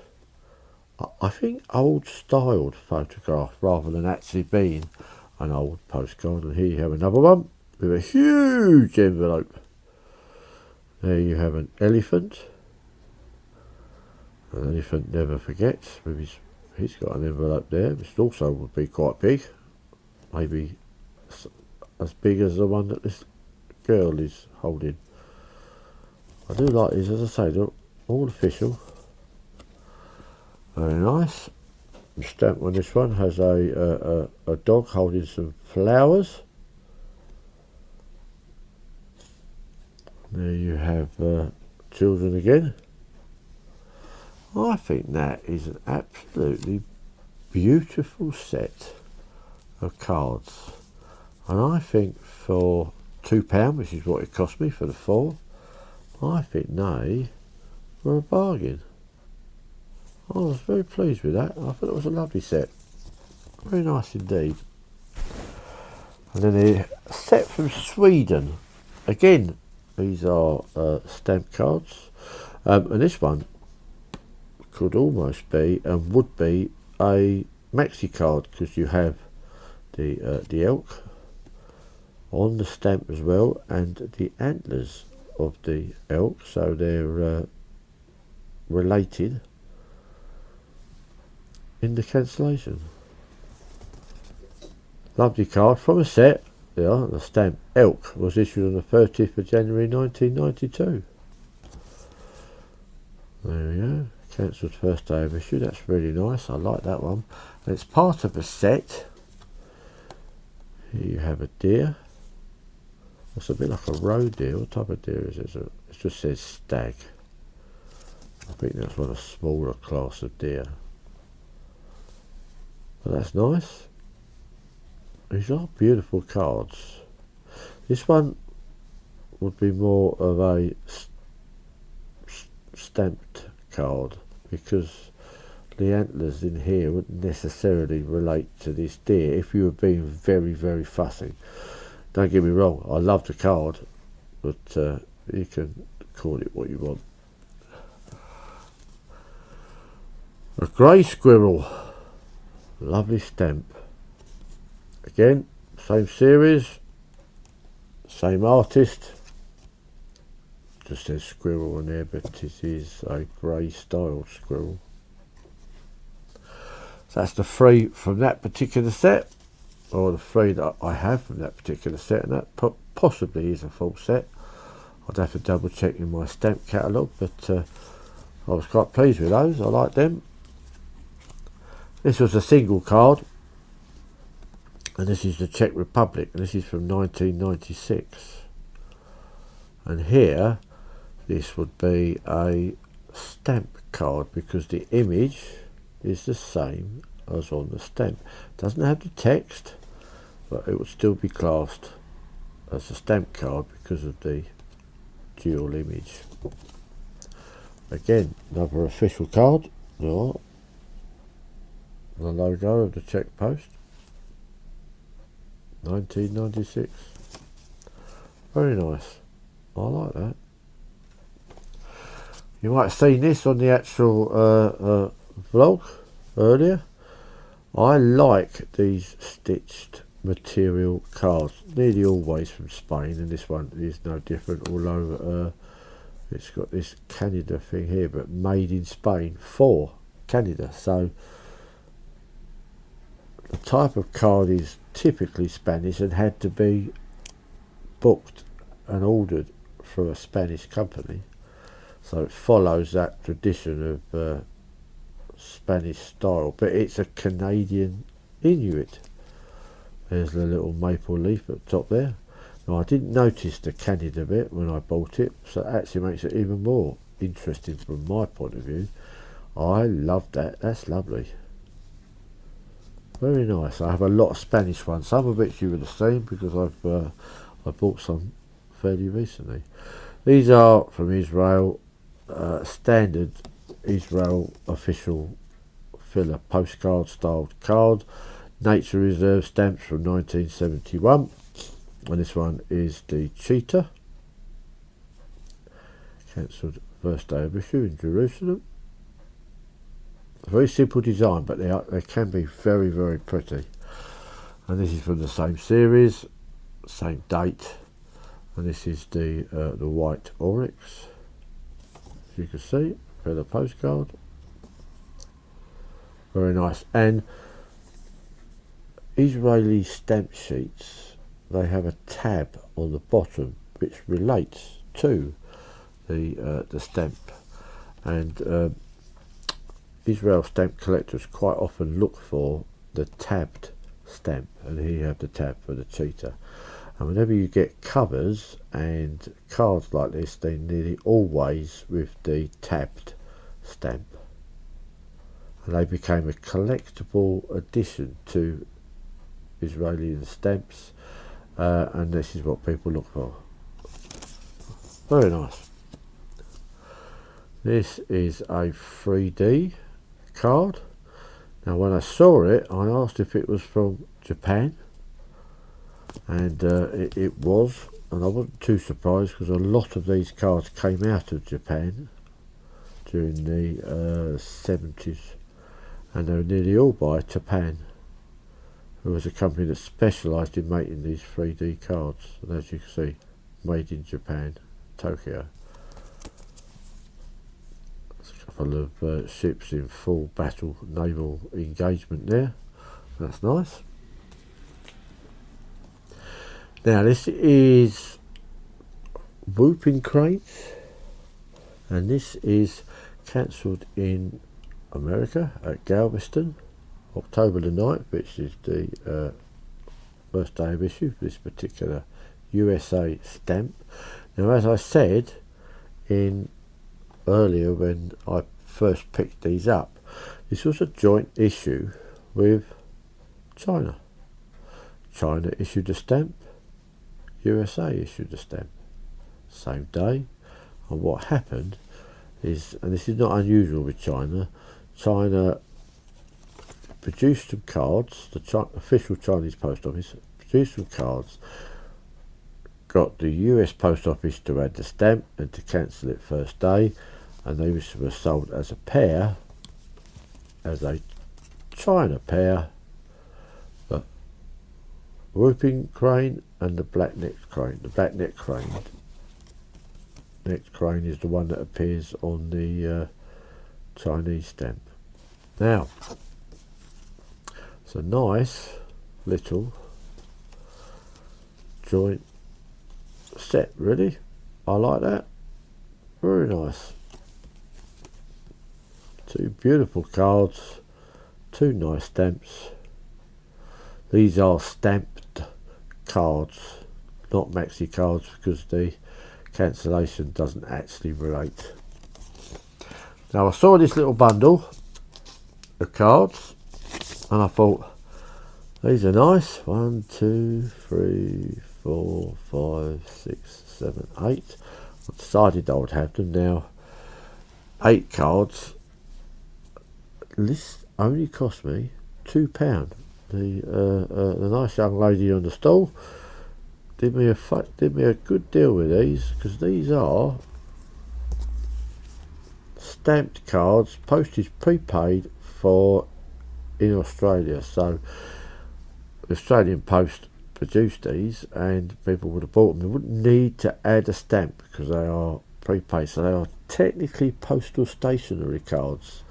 I think, old styled photograph rather than actually being an old postcard. And here you have another one with a huge envelope. There you have an elephant. An elephant never forgets. With he's got an envelope there, which also would be quite big, maybe as big as the one that this girl is holding. I do like these, as I say, they're all official. Very nice. The stamp on this one has a dog holding some flowers. There you have children again. I think that is an absolutely beautiful set of cards, and I think for £2, which is what it cost me for the 4, I think they were a bargain. I was very pleased with that. I thought it was a lovely set. Very nice indeed. And then a set from Sweden. Again, these are stamp cards. And this one could almost be and would be a maxi card, because you have the elk on the stamp as well, and the antlers of the elk, so they're related in the cancellation. Lovely card from a set. There, the stamp elk was issued on the 30th of January 1992. There we go. Cancelled first day of issue. That's really nice. I like that one. And it's part of a set. Here you have a deer. It's a bit like a roe deer. What type of deer is it? It just says stag. I think that's one of a smaller class of deer. But that's nice. These are beautiful cards. This one would be more of a stamped card, because the antlers in here wouldn't necessarily relate to this deer if you were being very, very fussy. Don't get me wrong, I love the card, but you can call it what you want. A grey squirrel. Lovely stamp. Again, same series, same artist. Just says squirrel on there, but it is a grey styled squirrel. So that's the 3 from that particular set, or the 3 that I have from that particular set, and that possibly is a full set. I'd have to double check in my stamp catalogue, but I was quite pleased with those. I like them. This was a single card, and this is the Czech Republic, and this is from 1996. And here, this would be a stamp card, because the image is the same as on the stamp. Doesn't have the text, but it would still be classed as a stamp card because of the dual image. Again, another official card. There, the logo of the Czech Post, 1996. Very nice. I like that. You might have seen this on the actual vlog earlier. I like these stitched material cards, nearly always from Spain, and this one is no different, although it's got this Canada thing here, but made in Spain for Canada. So the type of card is typically Spanish and had to be booked and ordered for a Spanish company, so it follows that tradition of Spanish style, but it's a Canadian Inuit. There's the little maple leaf at the top there. Now, I didn't notice the Canada bit when I bought it, so it actually makes it even more interesting from my point of view. I love that. That's lovely. Very nice. I have a lot of Spanish ones. Some of which you would have seen because I bought some fairly recently. These are from Israel, standard Israel official filler postcard styled card, nature reserve stamps from 1971, and this one is the cheetah. Cancelled first day of issue in Jerusalem. Very simple design, but they can be very, very pretty. And this is from the same series, same date, and this is the white oryx. As you can see, for the postcard. Very nice. And Israeli stamp sheets, they have a tab on the bottom which relates to the stamp, and Israel stamp collectors quite often look for the tabbed stamp, and here you have the tab for the cheetah. And whenever you get covers and cards like this, they're nearly always with the tabbed stamp, and they became a collectible addition to Israeli stamps, and this is what people look for. Very nice. This is a 3D card. Now when I saw it, I asked if it was from Japan, and it was, and I wasn't too surprised because a lot of these cards came out of Japan during the 70s, and they were nearly all by Japan, who was a company that specialised in making these 3D cards, and as you can see, made in Japan, Tokyo. There's a couple of ships in full battle naval engagement there, that's nice. Now this is Whooping Cranes, and this is cancelled in America at Galveston, October the 9th, which is the first day of issue for this particular USA stamp. Now as I said in earlier when I first picked these up, this was a joint issue with China. China issued a stamp, USA issued a stamp, same day. And what happened is, and this is not unusual with China, China produced some cards, the official Chinese post office produced some cards, got the US post office to add the stamp and to cancel it first day, and they were sold as a pair, as a China pair, the Whooping Crane and the black-necked crane. The black-necked crane is the one that appears on the Chinese stamp. Now, it's a nice little joint set, really. I like that. Very nice. Two beautiful cards, two nice stamps. These are stamped cards, not maxi cards, because the cancellation doesn't actually relate. Now I saw this little bundle of cards and I thought, these are nice. 1, 2, 3, 4, 5, 6, 7, 8. I decided I would have them. Now 8 cards. This only cost me £2. The nice young lady on the stall did me a good deal with these, because these are stamped cards, postage prepaid for in Australia. So the Australian Post produced these and people would have bought them. They wouldn't need to add a stamp because they are prepaid, so they are technically postal stationery cards,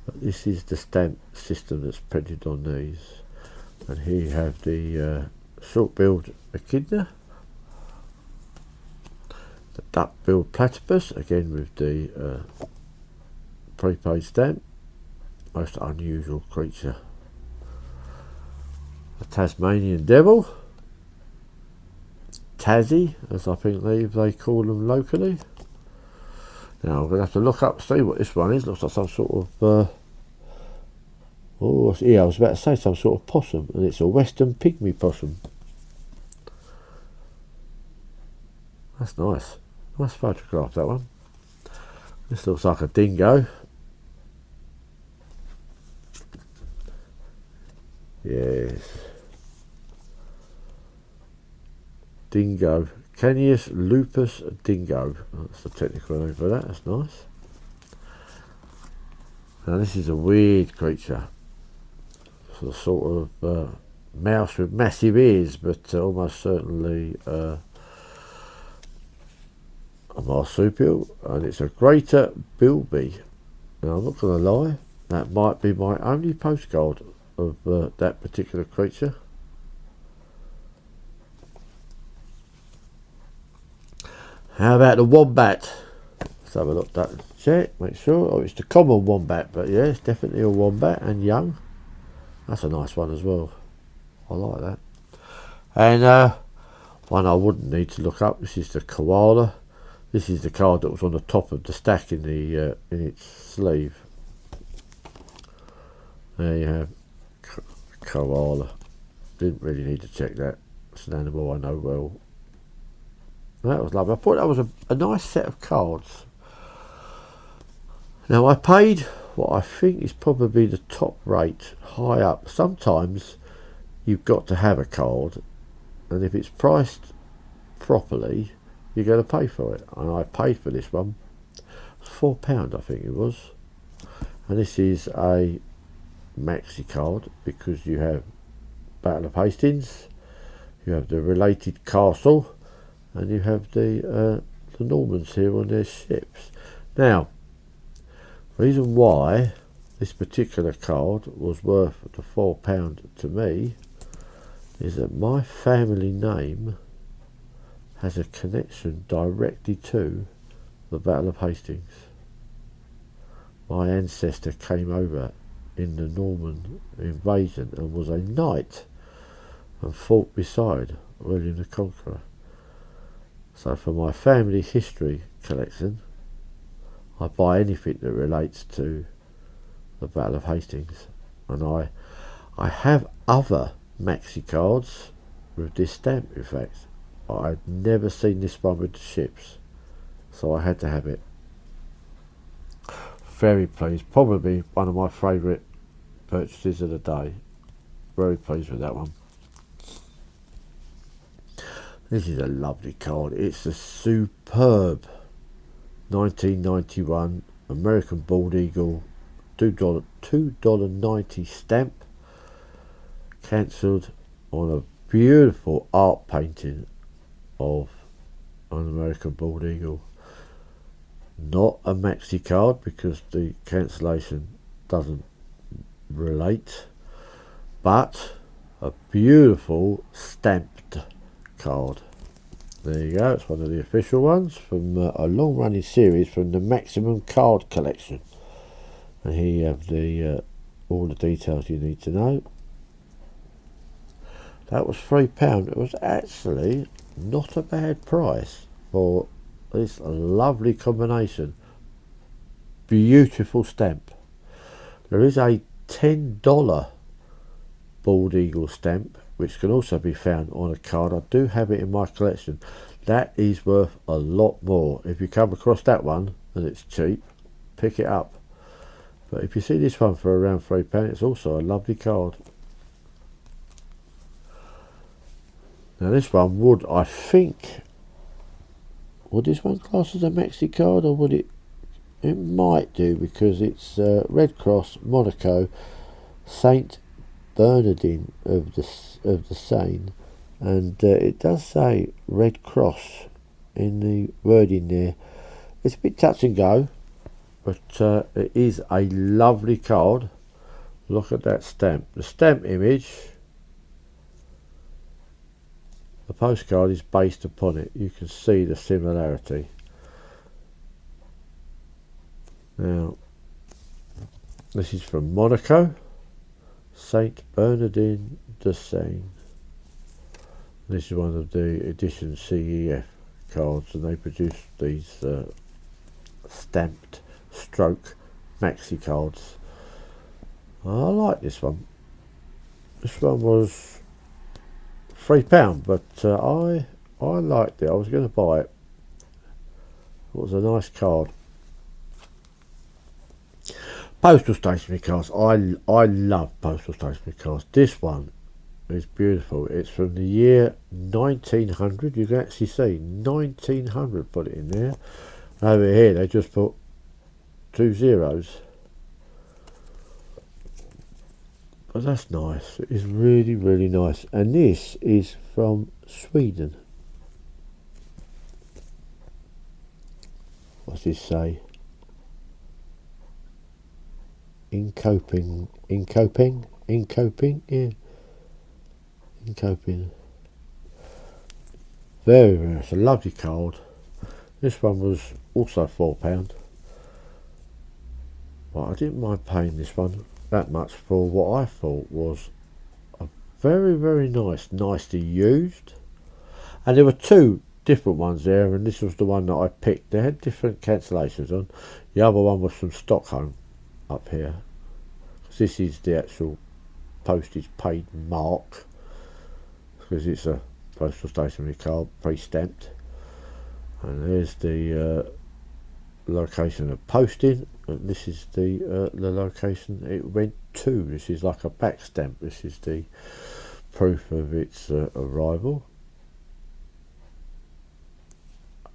but this is the stamp system that's printed on these. And here you have the short-billed echidna, the duck-billed platypus, again with the prepaid stamp, most unusual creature, the Tasmanian devil, Tassie, as I believe they call them locally. Now I'm going to have to look up to see what this one is. Looks like some sort of oh yeah, I was about to say some sort of possum, and it's a western pygmy possum. That's nice. Nice photograph, that one. This looks like a dingo. Yes. Dingo. Canis lupus dingo. That's the technical name for that. That's nice. Now this is a weird creature. It's a sort of mouse with massive ears, but almost certainly a marsupial, and it's a greater bilby. Now I'm not going to lie, that might be my only postcard of that particular creature. How about the wombat? Let's have a look at that, check, make sure. Oh, it's the common wombat, but yeah, it's definitely a wombat and young. That's a nice one as well. I like that. And one I wouldn't need to look up, this is the koala. This is the card that was on the top of the stack in the in its sleeve. There you have koala. Didn't really need to check that. It's an animal I know well. That was lovely. I thought that was a nice set of cards. Now I paid what I think is probably the top rate, high up. Sometimes you've got to have a card, and if it's priced properly, you're going to pay for it. And I paid for this one £4, I think it was. And this is a maxi card because you have Battle of Hastings, you have the related castle, and you have the Normans here on their ships. Now, reason why this particular card was worth the £4 to me is that my family name has a connection directly to the Battle of Hastings. My ancestor came over in the Norman invasion and was a knight and fought beside William the Conqueror. So for my family history collection, I buy anything that relates to the Battle of Hastings. And I have other maxi cards with this stamp, in fact. I'd never seen this one with the ships, so I had to have it. Very pleased, probably one of my favourite purchases of the day. Very pleased with that one. This is a lovely card. It's a superb 1991 American Bald Eagle $2.90 stamp, cancelled on a beautiful art painting of an American Bald Eagle. Not a maxi card because the cancellation doesn't relate, but a beautiful stamped card. There you go, it's one of the official ones from a long running series from the Maximum Card Collection. And here you have the all the details you need to know. That was £3. It was actually not a bad price for this lovely combination. Beautiful stamp. There is a $10 Bald Eagle stamp which can also be found on a card. I do have it in my collection. That is worth a lot more. If you come across that one and it's cheap, pick it up. But if you see this one for around £3, it's also a lovely card. Now this one would, I think, would this one class as a maxi card, or would it? It might do because it's Red Cross, Monaco, Saint Bernardine of the Seine, and it does say Red Cross in the wording there. It's a bit touch and go, but it is a lovely card. Look at that stamp. The stamp image, the postcard is based upon it. You can see the similarity. Now, this is from Monaco, Saint Bernardine de Seine. This is one of the edition CEF cards, and they produce these stamped stroke maxi cards. I like this one. This one was £3, but I liked it. I was going to buy it. It was a nice card. Postal stationery cards. I love postal stationery cards. This one is beautiful. It's from the year 1900. You can actually see 1900 put it in there. Over here they just put 2 zeros. But that's nice. It's really, really nice. And this is from Sweden. What's this say? Incoping, yeah. Incoping. Very, very nice. A lovely card. This one was also £4. But I didn't mind paying this one that much for what I thought was a very, very nice, nicely used. And there were two different ones there, and this was the one that I picked. They had different cancellations on. The other one was from Stockholm up here. This is the actual postage paid mark, because it's a postal stationery card, pre-stamped. And there's the location of posting, and this is the location it went to. This is like a back stamp. This is the proof of its arrival.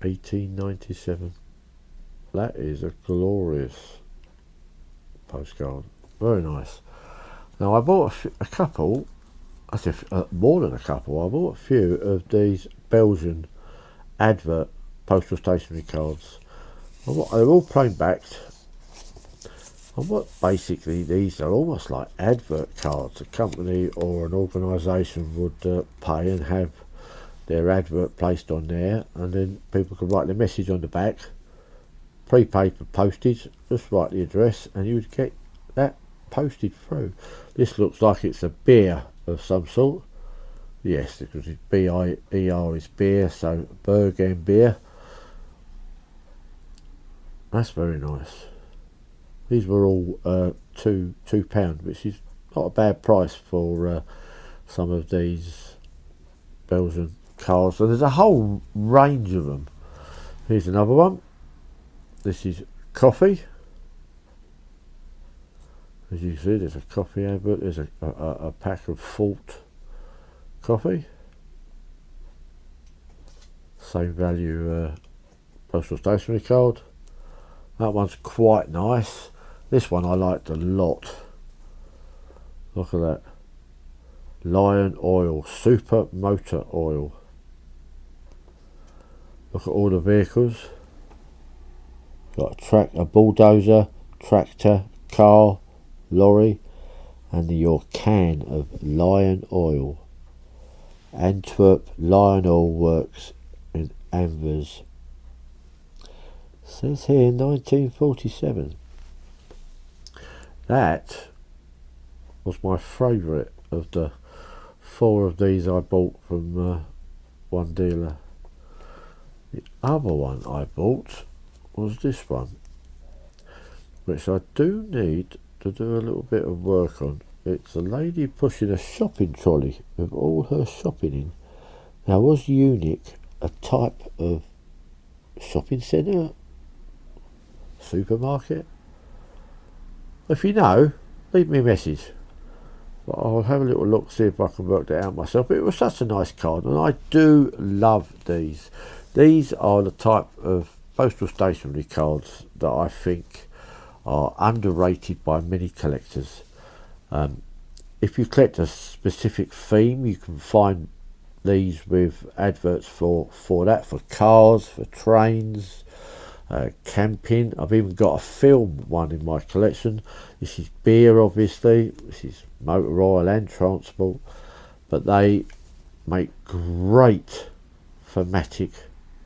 1897. That is a glorious postcard. Very nice. Now I bought a couple, I said more than a couple, I bought a few of these Belgian advert postal stationery cards. They're all plain backed. And what basically these are almost like advert cards. A company or an organisation would pay and have their advert placed on there, and then people could write the message on the back, prepaid for postage, just write the address and you would get that posted through. This looks like it's a beer of some sort. Yes, because it's B-I-E-R is beer, so Bergen beer. That's very nice. These were all £2, which is not a bad price for some of these Belgian cards. So there's a whole range of them. Here's another one. This is coffee. As you see, there's a coffee advert. There's a pack of Fort coffee. Same value postal stationery card. That one's quite nice. This one I liked a lot. Look at that. Lion Oil, Super Motor Oil. Look at all the vehicles. Got a bulldozer, tractor, car, lorry, and your can of Lion Oil. Antwerp Lion Oil Works in Anvers. Says here 1947. That was my favourite of the 4 of these I bought from one dealer. The other one I bought was this one, which I do need to do a little bit of work on. It's a lady pushing a shopping trolley with all her shopping in. Now, was Unique a type of shopping centre? Supermarket? If you know, leave me a message. But I'll have a little look, see if I can work that out myself. But it was such a nice card, and I do love these. These are the type of postal stationery cards that I think are underrated by many collectors. If you collect a specific theme, you can find these with adverts for that, for cars, for trains, camping. I've even got a film one in my collection. This is beer, obviously. This is motor oil and transport, but they make great thematic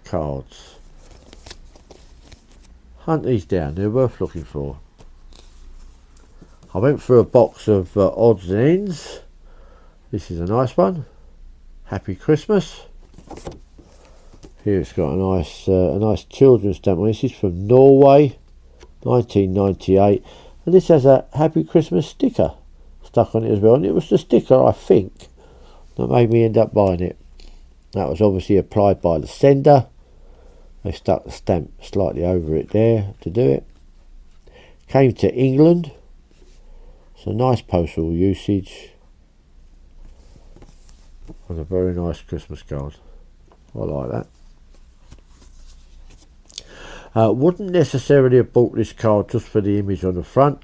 cards. Hunt these down, they're worth looking for. I went through a box of odds and ends. This is a nice one. Happy Christmas. Here it's got a nice children's stamp. This is from Norway, 1998, and this has a Happy Christmas sticker stuck on it as well. And it was the sticker, I think, that made me end up buying it. That was obviously applied by the sender. They stuck the stamp slightly over it there to do it. Came to England. It's a nice postal usage. And a very nice Christmas card. I like that. Wouldn't necessarily have bought this card just for the image on the front.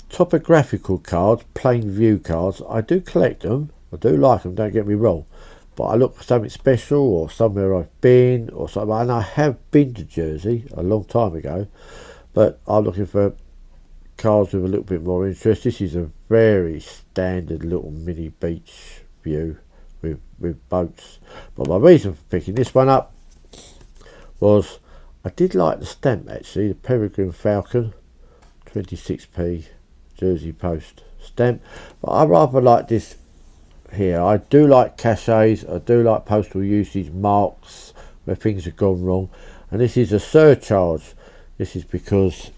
Topographical cards, plain view cards, I do collect them. I do like them, don't get me wrong. But I look for something special or somewhere I've been or something. And I have been to Jersey a long time ago. But I'm looking for cards with a little bit more interest. This is a very standard little mini beach view with boats. But my reason for picking this one up was I did like the stamp actually, the Peregrine Falcon 26p Jersey Post stamp, but I rather like this here. I do like cachets, I do like postal usage marks where things have gone wrong, and this is a surcharge. This is because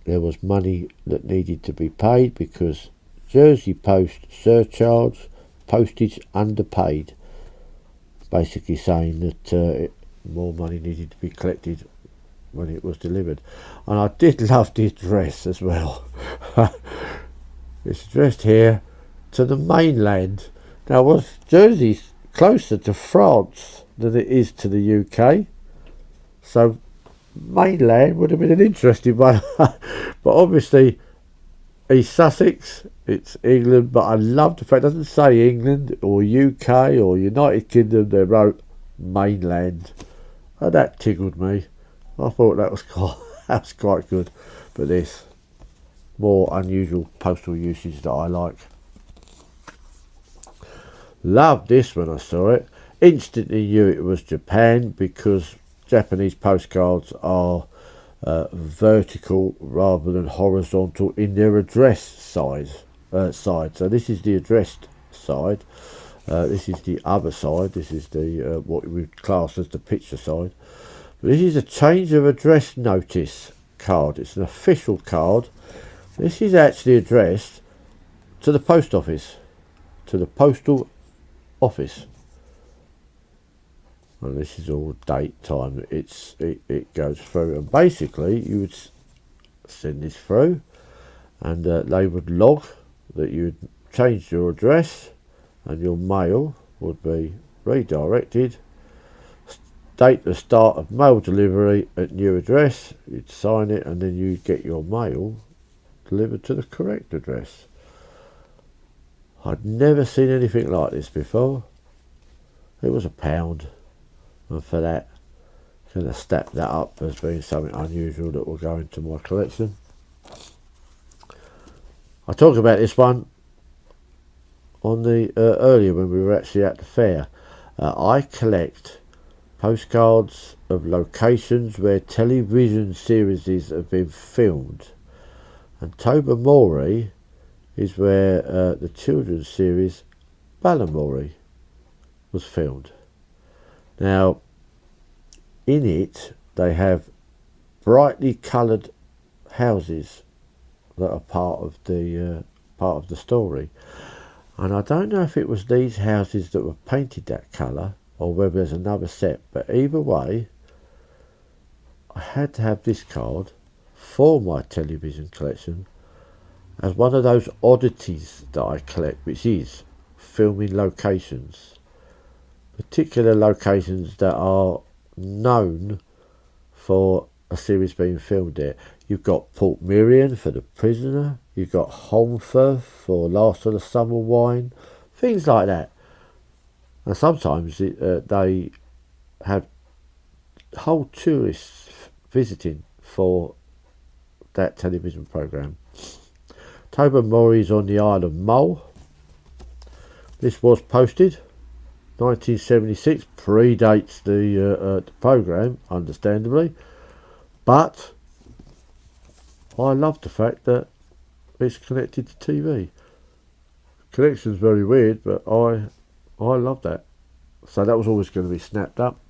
there was money that needed to be paid, because Jersey Post surcharge, postage underpaid, basically saying that more money needed to be collected when it was delivered. And I did love the address as well. It's addressed here to the mainland. Now, was Jersey closer to France than it is to the UK? So mainland would have been an interesting one. But obviously East Sussex, it's England, but I love the fact it doesn't say England or UK or United Kingdom, they wrote mainland. And that tickled me. I thought that was quite good. But this, more unusual postal usage that I like. Loved this when I saw it. Instantly knew it was Japan, because Japanese postcards are vertical rather than horizontal in their address side. So this is the addressed side. This is the other side. This is the what we class as the picture side. But this is a change of address notice card. It's an official card. This is actually addressed to the post office, to the postal office. And this is all date time. It goes through, and basically you would send this through, and they would log that you'd changed your address, and your mail would be redirected. Date the start of mail delivery at new address. You'd sign it, and then you'd get your mail delivered to the correct address. I'd never seen anything like this before. It was £1, and for that, I'm going to step that up as being something unusual that will go into my collection. I talked about this one on the earlier when we were actually at the fair. I collect postcards of locations where television series have been filmed, and Tobermory is where the children's series Balamory was filmed. Now, in it they have brightly coloured houses that are part of the story, and I don't know if it was these houses that were painted that colour or whether there's another set, but either way I had to have this card for my television collection as one of those oddities that I collect, which is filming locations, particular locations that are known for a series being filmed there. You've got Port Miriam for The Prisoner, you've got Holmfirth for Last of the Summer Wine, things like that. And sometimes they have whole tourists visiting for that television programme. Tobermory is on the Isle of Mull. This was posted 1976, predates the programme, understandably, but I love the fact that it's connected to TV. Connection's very weird, but I love that. So that was always going to be snapped up.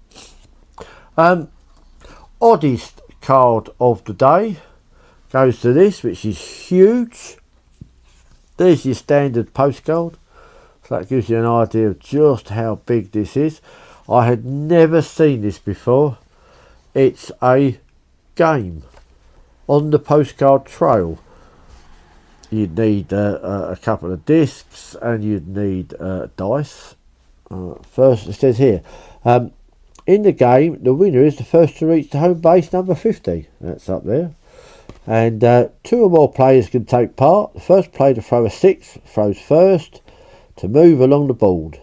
Oddest card of the day goes to this, which is huge. There's your standard postcard. So that gives you an idea of just how big this is. I had never seen this before. It's a game on the postcard trail. You'd need a couple of discs, and you'd need dice. First, it says here, in the game, the winner is the first to reach the home base number 50. That's up there. And 2 or more players can take part. The first player to throw a 6 throws first to move along the board.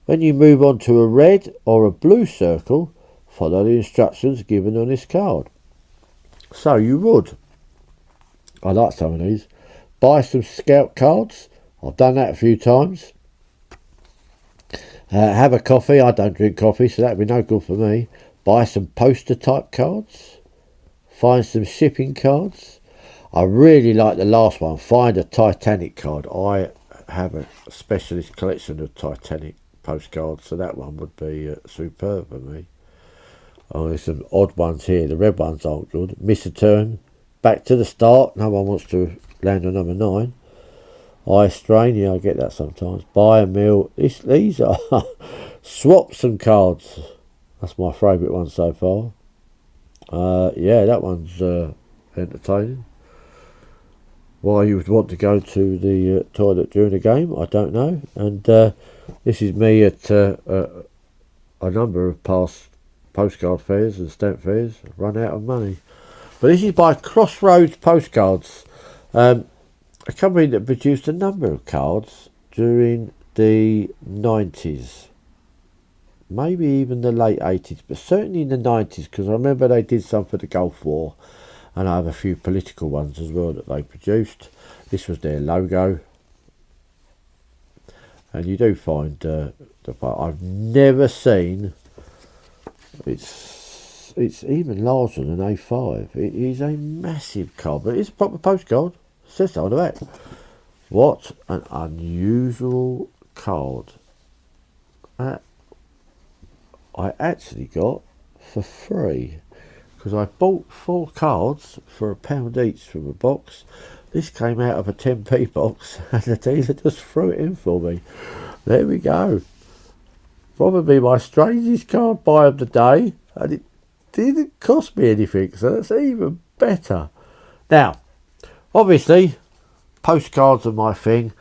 When you move on to a red or a blue circle, follow the instructions given on this card. So you would, I like some of these, buy some scout cards. I've done that a few times. Have a coffee. I don't drink coffee, so that'd be no good for me. Buy some poster type cards. Find some shipping cards. I really like the last one. Find a Titanic card. I have a specialist collection of Titanic postcards, so that one would be superb for me. Oh, there's some odd ones here. The red ones aren't good. Miss a turn. Back to the start. No one wants to land on number 9. Eye strain. Yeah, I get that sometimes. Buy a meal. These are swap some cards. That's my favourite one so far. Yeah, that one's entertaining. Why you would want to go to the toilet during a game, I don't know. And this is me at a number of past postcard fairs and stamp fairs, run out of money. But this is by Crossroads Postcards, a company that produced a number of cards during the 90s. Maybe even the late 80s, but certainly in the 90s, because I remember they did some for the Gulf War, and I have a few political ones as well that they produced. This was their logo, and you do find I've never seen, it's even larger than A5. It is a massive card, but it's a proper postcard. It says so on the back. What an unusual card. I actually got for free, because I bought 4 cards for £1 each from a box. This came out of a 10p box, and the dealer just threw it in for me. There we go. Probably my strangest card buy of the day, and it didn't cost me anything, so that's even better. Now, obviously, postcards are my thing.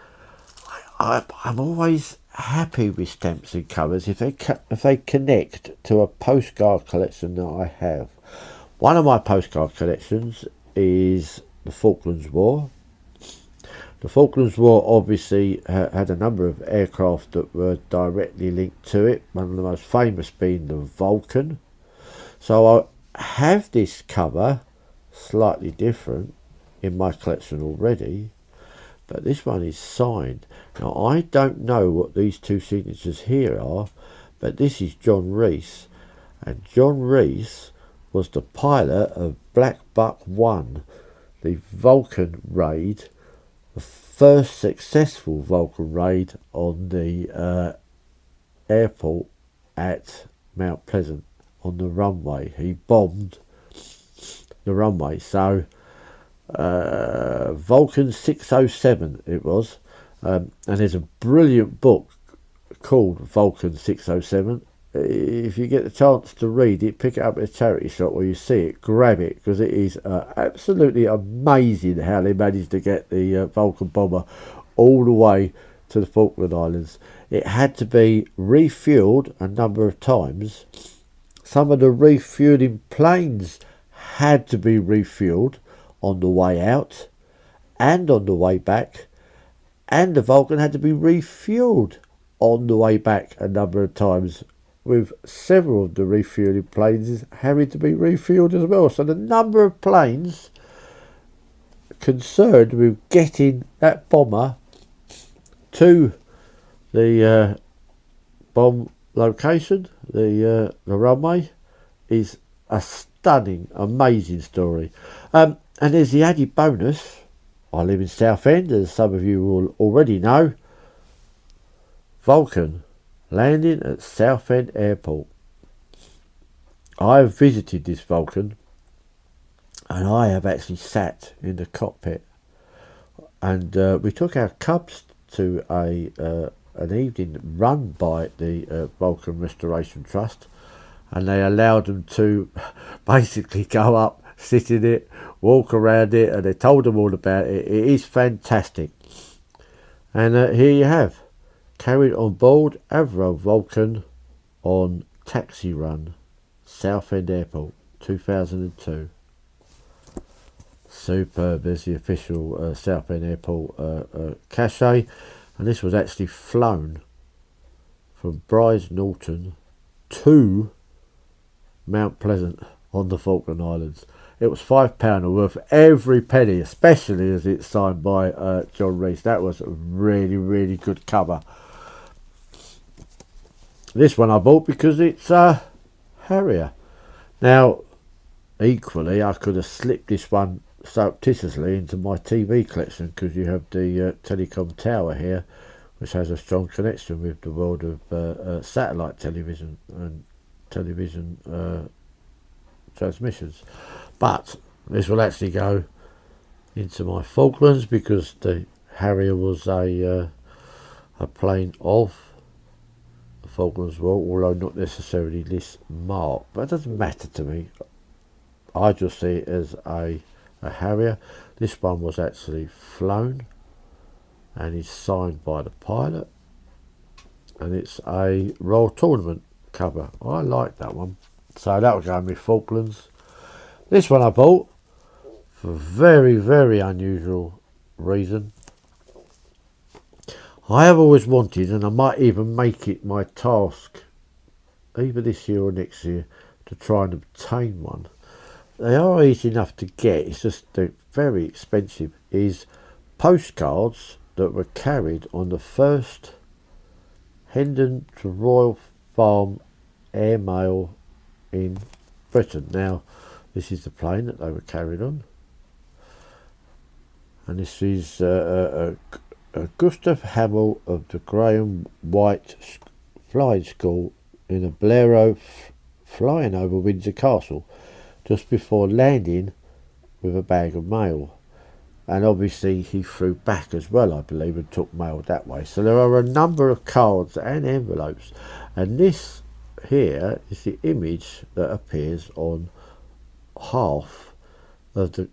I'm always happy with stamps and covers if they connect to a postcard collection that I have. One of my postcard collections is the Falklands War. The Falklands War obviously had a number of aircraft that were directly linked to it, one of the most famous being the Vulcan. So I have this cover, slightly different, in my collection already, but this one is signed. Now, I don't know what these 2 signatures here are, but this is John Rees, and John Rees was the pilot of Black Buck 1, the Vulcan raid, the first successful Vulcan raid on the airport at Mount Pleasant on the runway. He bombed the runway, so Vulcan 607 it was, and there's a brilliant book called Vulcan 607. If you get the chance to read it, pick it up at a charity shop where you see it, grab it, because it is absolutely amazing how they managed to get the Vulcan bomber all the way to the Falkland Islands. It had to be refueled a number of times. Some of the refueling planes had to be refueled on the way out and on the way back, and the Vulcan had to be refueled on the way back a number of times, with several of the refueling planes having to be refueled as well. So the number of planes concerned with getting that bomber to the bomb location, the runway, is a stunning, amazing story. And there's the added bonus. I live in Southend, as some of you will already know. Vulcan landing at Southend Airport. I have visited this Vulcan, and I have actually sat in the cockpit. And we took our cubs to an evening run by the Vulcan Restoration Trust, and they allowed them to basically go up, sit in it, walk around it, and they told them all about it. It is fantastic. And here you have, carried on board Avro Vulcan on Taxi Run, Southend Airport, 2002. Superb. There's the official Southend Airport cachet, and this was actually flown from Brighton to Mount Pleasant on the Falkland Islands. It was £5 worth every penny, especially as it's signed by John Rees. That was a really, really good cover. This one I bought because it's a Harrier. Now, equally, I could have slipped this one surreptitiously into my TV collection, because you have the Telecom Tower here, which has a strong connection with the world of satellite television and television transmissions. But this will actually go into my Falklands, because the Harrier was a plane of the Falklands War, although not necessarily this mark, but it doesn't matter to me. I just see it as a Harrier. This one was actually flown and is signed by the pilot, and it's a Royal Tournament cover. I like that one, so that will go in my Falklands. This one I bought for a very, very unusual reason. I have always wanted, and I might even make it my task, either this year or next year, to try and obtain one. They are easy enough to get, it's just they're very expensive, is postcards that were carried on the first Hendon to Royal Farm airmail in Britain. Now, this is the plane that they were carried on, and this is Gustav Hamill of the Graham White Flying School in a Bolero flying over Windsor Castle just before landing with a bag of mail. And obviously he flew back as well, I believe, and took mail that way. So there are a number of cards and envelopes, and this here is the image that appears on half of the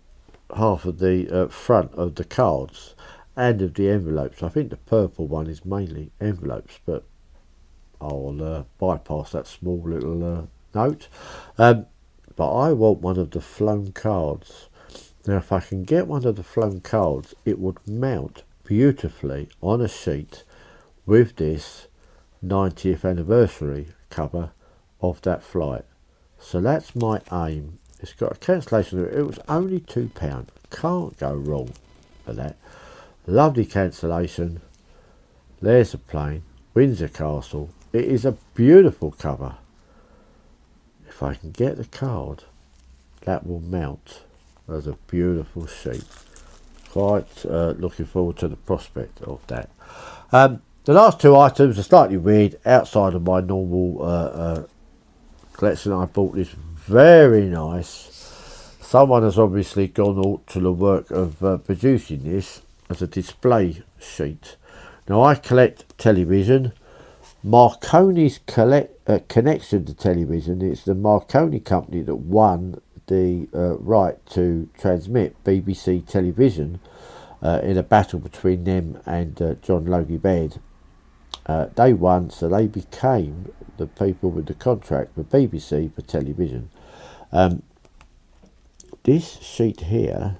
front of the cards and of the envelopes. I think the purple one is mainly envelopes, but I'll bypass that small little note. But I want one of the flown cards. Now, if I can get one of the flown cards, it would mount beautifully on a sheet with this 90th anniversary cover of that flight. So that's my aim. It's got a cancellation. It was only £2. Can't go wrong for that. Lovely cancellation. There's a plane. Windsor Castle. It is a beautiful cover. If I can get the card, that will mount as a beautiful sheet. Quite looking forward to the prospect of that. The last two items are slightly weird, outside of my normal collection. I bought this very nice. Someone has obviously gone all to the work of producing this as a display sheet. Now, I collect television. Marconi's connection to television, it's the Marconi company that won the right to transmit BBC television in a battle between them and John Logie Baird. They won, so they became the people with the contract for BBC for television. This sheet here,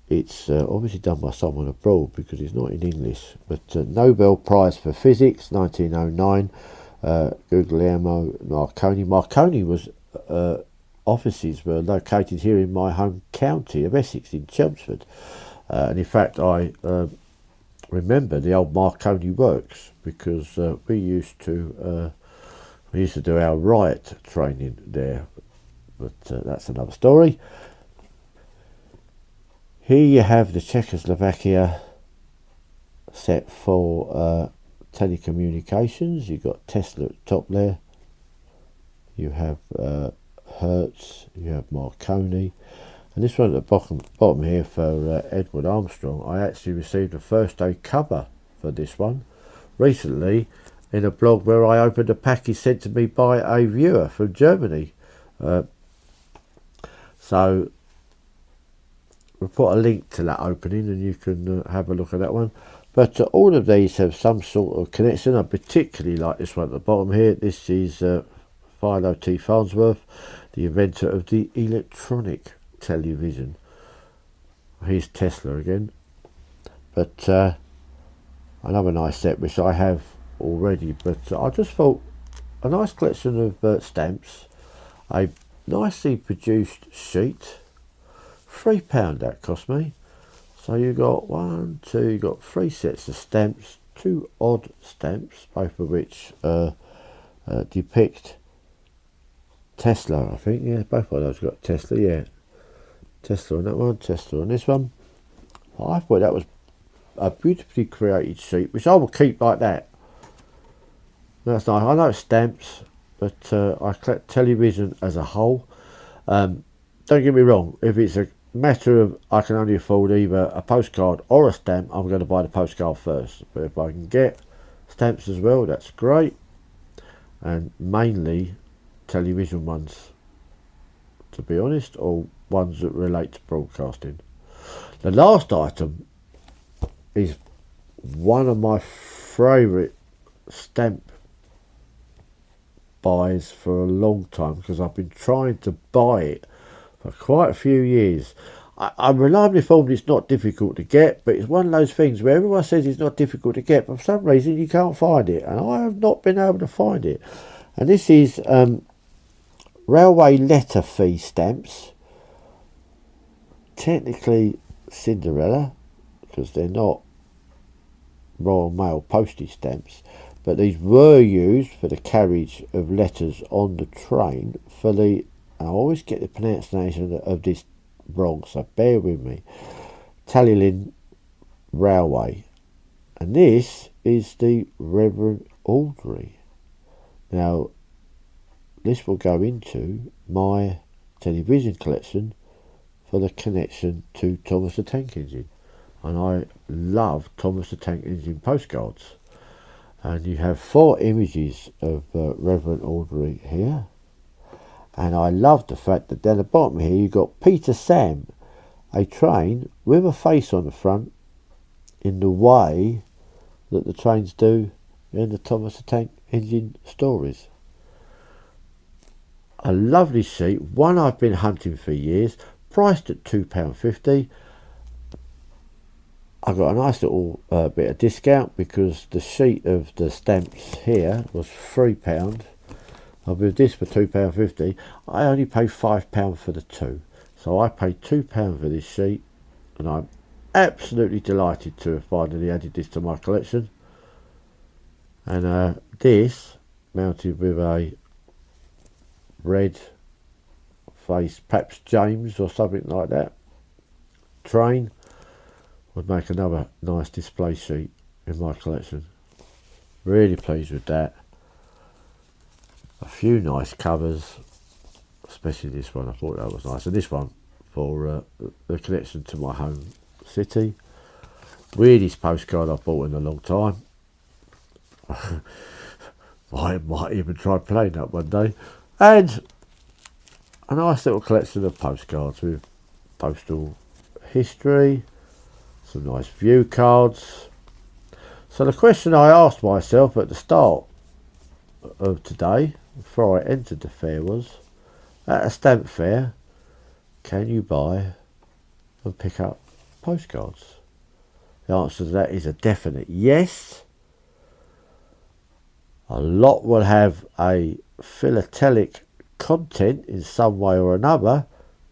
it's obviously done by someone abroad because it's not in English, but Nobel Prize for Physics 1909, Guglielmo Marconi. Marconi was offices were located here in my home county of Essex, in Chelmsford, and in fact I remember the old Marconi works because we used to do our riot training there, but that's another story. Here you have the Czechoslovakia set for telecommunications. You've got Tesla at the top there. You have Hertz. You have Marconi. And this one at the bottom here for Edward Armstrong. I actually received a first day cover for this one recently in a blog where I opened a package sent to me by a viewer from Germany. So we'll put a link to that opening and you can have a look at that one. But all of these have some sort of connection. I particularly like this one at the bottom here. This is Philo T. Farnsworth, the inventor of the electronic television. Here's Tesla again. But another nice set which I have already. But I just thought a nice collection of stamps, a nicely produced sheet. £3 that cost me. So you got you got 3 sets of stamps, 2 odd stamps, both of which depict Tesla, I think. Yeah, both of those got Tesla, yeah. Tesla on that one, Tesla on this one. I thought that was a beautifully created sheet, which I will keep like that. That's nice. I know it's stamps, but I collect television as a whole. Don't get me wrong, if it's a matter of I can only afford either a postcard or a stamp, I'm going to buy the postcard first. But if I can get stamps as well, that's great. And mainly television ones. to be honest, or ones that relate to broadcasting. The last item is one of my favourite stamp buys for a long time, because I've been trying to buy it for quite a few years. I'm reliably informed it's not difficult to get, but it's one of those things where everyone says it's not difficult to get, but for some reason you can't find it, and I have not been able to find it. And this is railway letter fee stamps, technically Cinderella, because they're not Royal Mail postage stamps, but these were used for the carriage of letters on the train for the, I always get the pronunciation of this wrong, so bear with me, Tallylin Railway. And this is the Reverend Audrey. Now, this will go into my television collection for the connection to Thomas the Tank Engine. And I love Thomas the Tank Engine postcards. And you have 4 images of Reverend Audrey here. And I love the fact that down the bottom here you've got Peter Sam, a train with a face on the front, in the way that the trains do in the Thomas the Tank Engine stories. A lovely sheet, one I've been hunting for years, priced at £2.50. I got a nice little bit of discount because the sheet of the stamps here was £3. And with this for £2.50, I only paid £5 for the 2. So I paid £2 for this sheet, and I'm absolutely delighted to have finally added this to my collection. And this, mounted with a red face, perhaps James or something like that, train, would make another nice display sheet in my collection. Really pleased with that. A few nice covers, especially this one. I thought that was nice, and this one for the connection to my home city. Weirdest postcard I've bought in a long time. I might even try playing that one day. And a nice little collection of postcards with postal history, some nice view cards. So the question I asked myself at the start of today, before I entered the fair, was, at a stamp fair, can you buy and pick up postcards? The answer to that is a definite yes. A lot will have a philatelic content in some way or another,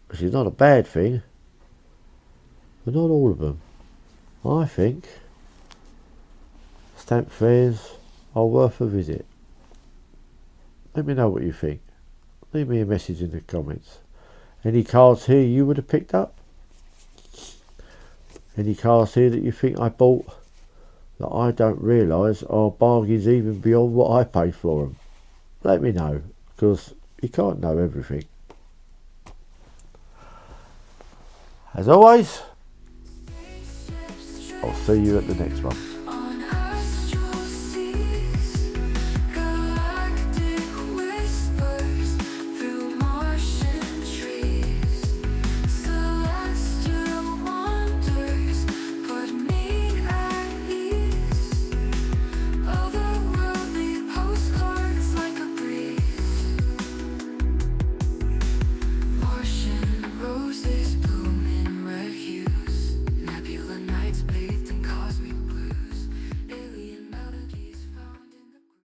which is not a bad thing, but not all of them. I think stamp fairs are worth a visit. Let me know what you think. Leave me a message in the comments. Any cards here you would have picked up? Any cards here that you think I bought that I don't realise are bargains even beyond what I paid for them? Let me know, because you can't know everything. As always, I'll see you at the next one.